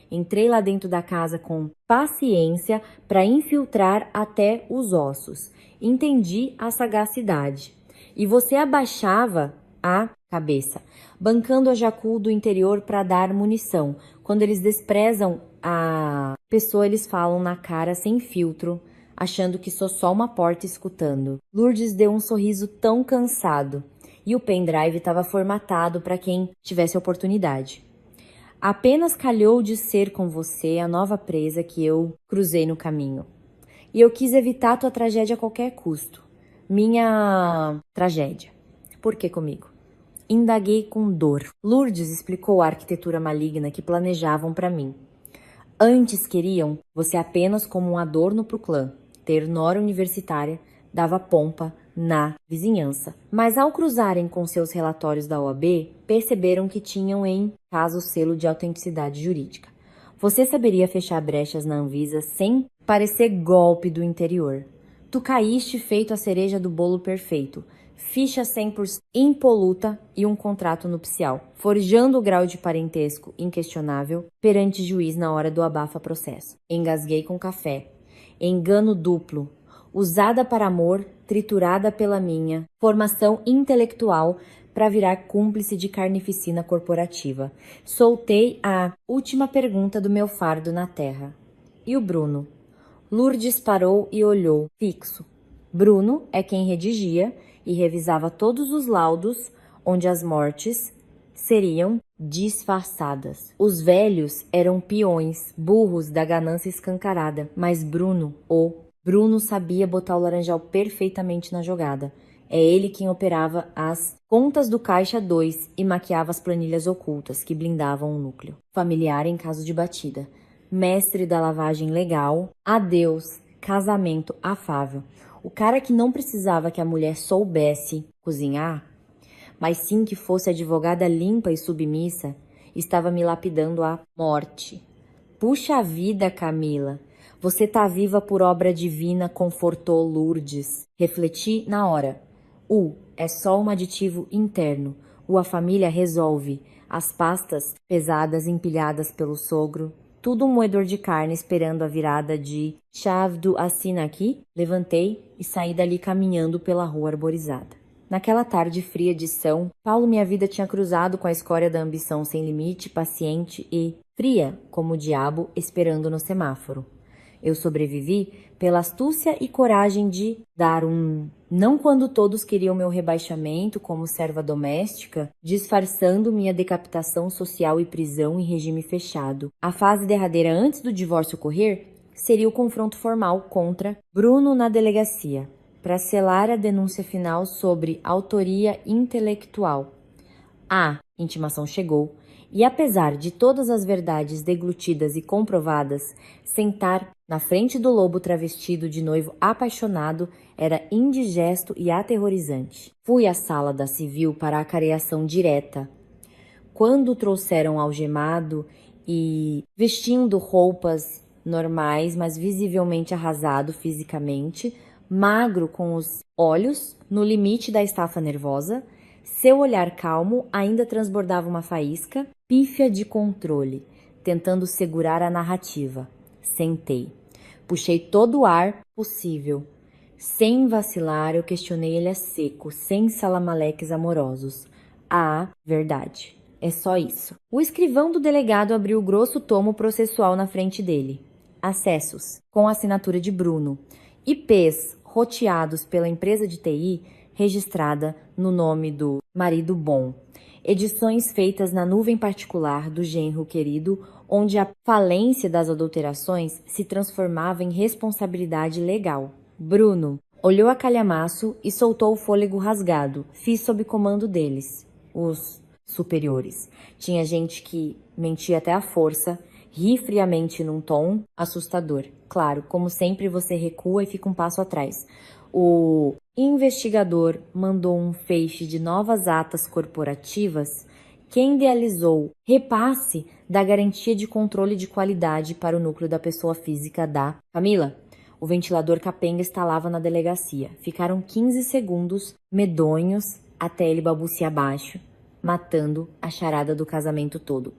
Entrei lá dentro da casa com paciência para infiltrar até os ossos. Entendi a sagacidade. E você abaixava a cabeça, bancando a Jacu do interior para dar munição. Quando eles desprezam a pessoa, eles falam na cara sem filtro, achando que sou só uma porta escutando. Lourdes deu um sorriso tão cansado e o pendrive estava formatado para quem tivesse oportunidade. Apenas calhou de ser com você a nova presa que eu cruzei no caminho. E eu quis evitar tua tragédia a qualquer custo. Minha tragédia. Por que comigo? Indaguei com dor. Lourdes explicou a arquitetura maligna que planejavam para mim. Antes queriam você apenas como um adorno pro clã. Ter nora universitária dava pompa na vizinhança. Mas ao cruzarem com seus relatórios da OAB, perceberam que tinham em caso selo de autenticidade jurídica. Você saberia fechar brechas na Anvisa sem parecer golpe do interior. Tu caíste feito a cereja do bolo perfeito. Ficha 100% impoluta e um contrato nupcial, forjando o grau de parentesco inquestionável perante juiz na hora do abafa-processo. Engasguei com café. Engano duplo. Usada para amor, triturada pela minha formação intelectual para virar cúmplice de carnificina corporativa. Soltei a última pergunta do meu fardo na terra. E o Bruno? Lourdes parou e olhou, fixo. Bruno é quem redigia e revisava todos os laudos onde as mortes seriam disfarçadas. Os velhos eram peões, burros da ganância escancarada, mas Bruno sabia botar o laranjal perfeitamente na jogada. É ele quem operava as contas do Caixa 2 e maquiava as planilhas ocultas que blindavam o núcleo familiar em caso de batida. Mestre da lavagem legal, adeus, casamento afável. O cara que não precisava que a mulher soubesse cozinhar, mas sim que fosse advogada limpa e submissa, estava me lapidando à morte. Puxa vida, Camila! Você tá viva por obra divina, confortou Lourdes. Refleti na hora. O é só um aditivo interno. A família resolve. As pastas pesadas empilhadas pelo sogro. Tudo um moedor de carne esperando a virada de chave do assina aqui. Levantei e saí dali caminhando pela rua arborizada. Naquela tarde fria de São Paulo, minha vida tinha cruzado com a escória da ambição sem limite, paciente e fria como o diabo esperando no semáforo. Eu sobrevivi pela astúcia e coragem de dar um não quando todos queriam meu rebaixamento como serva doméstica, disfarçando minha decapitação social e prisão em regime fechado. A fase derradeira antes do divórcio ocorrer seria o confronto formal contra Bruno na delegacia, para selar a denúncia final sobre autoria intelectual. A intimação chegou, e apesar de todas as verdades deglutidas e comprovadas, sentar na frente do lobo travestido de noivo apaixonado era indigesto e aterrorizante. Fui à sala da civil para a careação direta. Quando o trouxeram algemado e vestindo roupas normais, mas visivelmente arrasado fisicamente, magro com os olhos no limite da estafa nervosa, seu olhar calmo ainda transbordava uma faísca, pífia de controle, tentando segurar a narrativa. Sentei. Puxei todo o ar possível. Sem vacilar, eu questionei ele a seco, sem salamaleques amorosos. Ah, verdade. É só isso. O escrivão do delegado abriu o grosso tomo processual na frente dele. Acessos, com a assinatura de Bruno. IPs roteados pela empresa de TI registrada no nome do marido bom. Edições feitas na nuvem particular do genro querido, onde a falência das adulterações se transformava em responsabilidade legal. Bruno olhou a calhamaço e soltou o fôlego rasgado. Fiz sob comando deles, os superiores. Tinha gente que mentia até a força, ri friamente num tom assustador. Claro, como sempre você recua e fica um passo atrás. O investigador mandou um feixe de novas atas corporativas que idealizou repasse da garantia de controle de qualidade para o núcleo da pessoa física da Camila. O ventilador capenga estalava na delegacia. Ficaram 15 segundos medonhos até ele balbuciar baixo, matando a charada do casamento todo.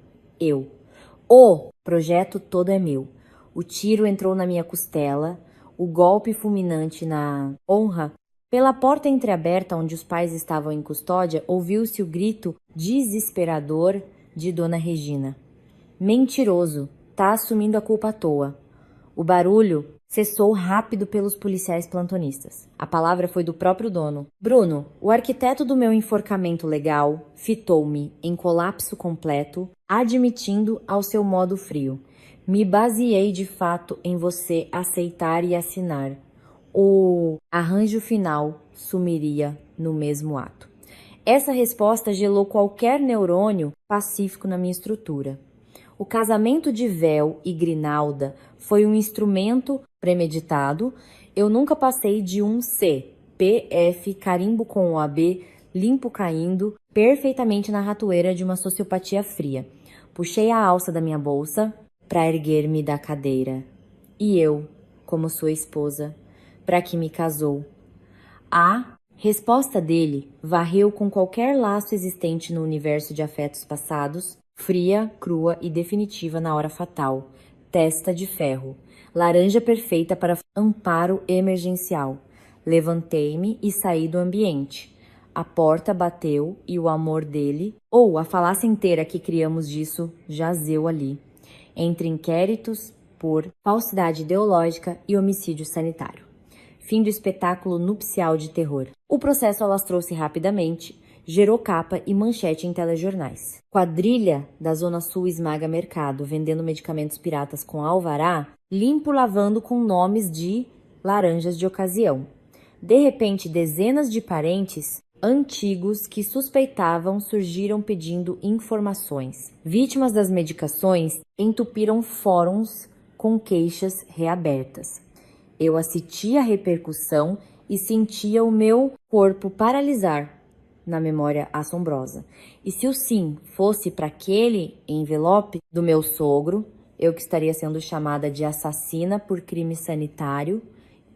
O projeto todo é meu. O tiro entrou na minha costela, o golpe fulminante na honra. Pela porta entreaberta onde os pais estavam em custódia, ouviu-se o grito desesperador de Dona Regina. Mentiroso, tá assumindo a culpa à toa. O barulho cessou rápido pelos policiais plantonistas. A palavra foi do próprio dono. Bruno, o arquiteto do meu enforcamento legal, fitou-me em colapso completo, admitindo ao seu modo frio. Me baseei de fato em você aceitar e assinar. O arranjo final sumiria no mesmo ato. Essa resposta gelou qualquer neurônio pacífico na minha estrutura. O casamento de Véu e Grinalda foi um instrumento premeditado. Eu nunca passei de um CPF, carimbo com OAB, limpo caindo, perfeitamente na ratoeira de uma sociopatia fria. Puxei a alça da minha bolsa para erguer-me da cadeira. E eu, como sua esposa, para que me casou. A resposta dele varreu com qualquer laço existente no universo de afetos passados, fria, crua e definitiva na hora fatal. Testa de ferro. Laranja perfeita para amparo emergencial. Levantei-me e saí do ambiente. A porta bateu e o amor dele, ou a falácia inteira que criamos disso, jazeu ali, entre inquéritos por falsidade ideológica e homicídio sanitário. Fim do espetáculo nupcial de terror. O processo alastrou-se rapidamente, gerou capa e manchete em telejornais. Quadrilha da Zona Sul esmaga mercado, vendendo medicamentos piratas com alvará, limpo lavando com nomes de laranjas de ocasião. De repente, dezenas de parentes antigos que suspeitavam surgiram pedindo informações. Vítimas das medicações entupiram fóruns com queixas reabertas. Eu assistia a repercussão e sentia o meu corpo paralisar na memória assombrosa. E se o sim fosse para aquele envelope do meu sogro, eu que estaria sendo chamada de assassina por crime sanitário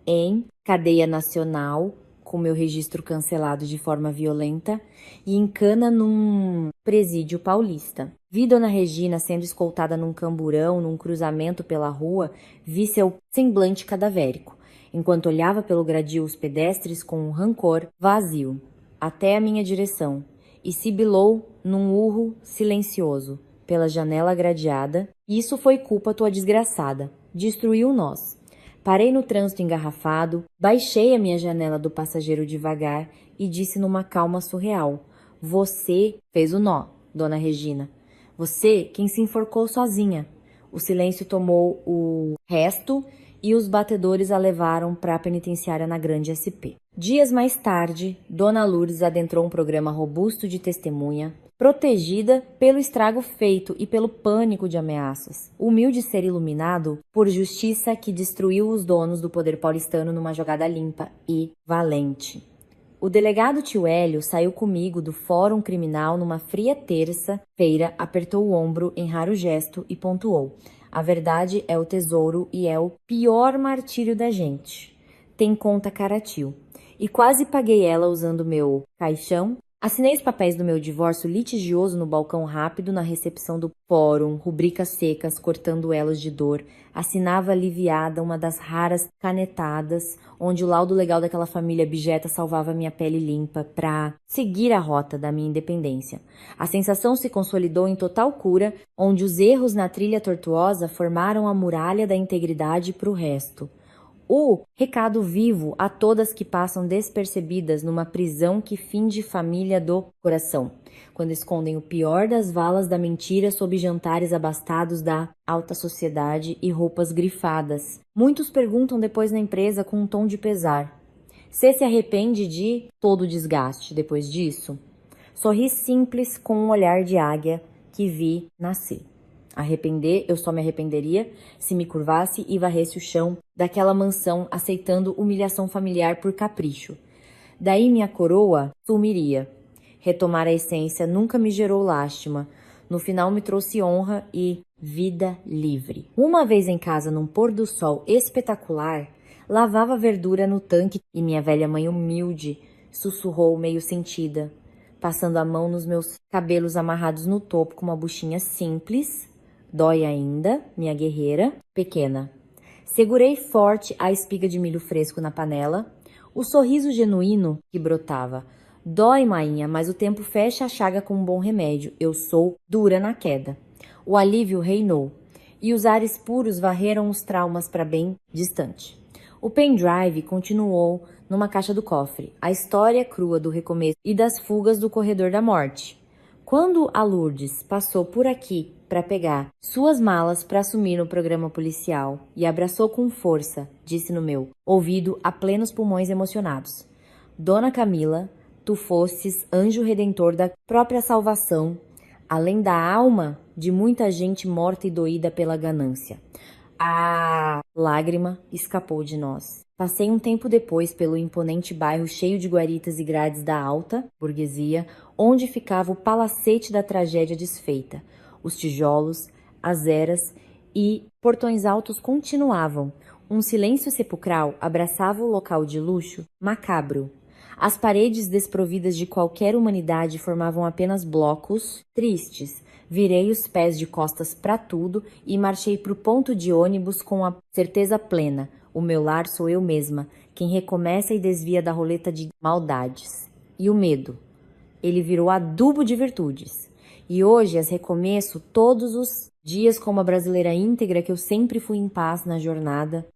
em cadeia nacional, com meu registro cancelado de forma violenta, e em cana num presídio paulista. Vi Dona Regina sendo escoltada num camburão, num cruzamento pela rua, vi seu semblante cadavérico, enquanto olhava pelo gradil os pedestres com um rancor vazio, até a minha direção, e sibilou num urro silencioso, pela janela gradeada: "Isso foi culpa tua desgraçada. destruiu nós. Parei no trânsito engarrafado, baixei a minha janela do passageiro devagar e disse numa calma surreal: Você fez o nó, dona Regina. Você quem se enforcou sozinha. O silêncio tomou o resto e os batedores a levaram para a penitenciária na Grande SP. Dias mais tarde, Dona Lourdes adentrou um programa robusto de testemunha, protegida pelo estrago feito e pelo pânico de ameaças. Humilde ser iluminado por justiça que destruiu os donos do poder paulistano numa jogada limpa e valente. O delegado tio Hélio saiu comigo do Fórum Criminal numa fria terça-feira, apertou o ombro em raro gesto e pontuou: a verdade é o tesouro e é o pior martírio da gente. Tem conta cara tio. E quase paguei ela usando meu caixão. Assinei os papéis do meu divórcio litigioso no balcão rápido na recepção do fórum, rubricas secas, cortando elos de dor. Assinava aliviada uma das raras canetadas, onde o laudo legal daquela família abjeta salvava minha pele limpa para seguir a rota da minha independência. A sensação se consolidou em total cura, onde os erros na trilha tortuosa formaram a muralha da integridade para o resto. O recado vivo a todas que passam despercebidas numa prisão que finge família do coração, quando escondem o pior das valas da mentira sob jantares abastados da alta sociedade e roupas grifadas. Muitos perguntam depois na empresa com um tom de pesar: você se arrepende de todo o desgaste depois disso? Sorri simples com um olhar de águia que vi nascer. Arrepender, eu só me arrependeria se me curvasse e varresse o chão daquela mansão aceitando humilhação familiar por capricho. Daí minha coroa sumiria. Retomar a essência nunca me gerou lástima. No final me trouxe honra e vida livre. Uma vez em casa, num pôr do sol espetacular, lavava verdura no tanque e minha velha mãe humilde sussurrou meio sentida, passando a mão nos meus cabelos amarrados no topo com uma buchinha simples. Dói ainda, minha guerreira, pequena. Segurei forte a espiga de milho fresco na panela, o sorriso genuíno que brotava. Dói, mainha, mas o tempo fecha a chaga com um bom remédio. Eu sou dura na queda. O alívio reinou, e os ares puros varreram os traumas para bem distante. O pendrive continuou numa caixa do cofre, a história crua do recomeço e das fugas do corredor da morte. Quando a Lourdes passou por aqui para pegar suas malas para assumir no programa policial e abraçou com força, disse no meu ouvido a plenos pulmões emocionados: Dona Camila, tu fostes anjo redentor da própria salvação, além da alma de muita gente morta e doída pela ganância. A lágrima escapou de nós. Passei um tempo depois pelo imponente bairro cheio de guaritas e grades da alta burguesia, onde ficava o palacete da tragédia desfeita. Os tijolos, as eras e portões altos continuavam. Um silêncio sepulcral abraçava o local de luxo macabro. As paredes desprovidas de qualquer humanidade formavam apenas blocos tristes. Virei os pés de costas para tudo e marchei para o ponto de ônibus com a certeza plena: o meu lar sou eu mesma, quem recomeça e desvia da roleta de maldades. E o medo? Ele virou adubo de virtudes. E hoje as recomeço todos os dias como a brasileira íntegra que eu sempre fui em paz na jornada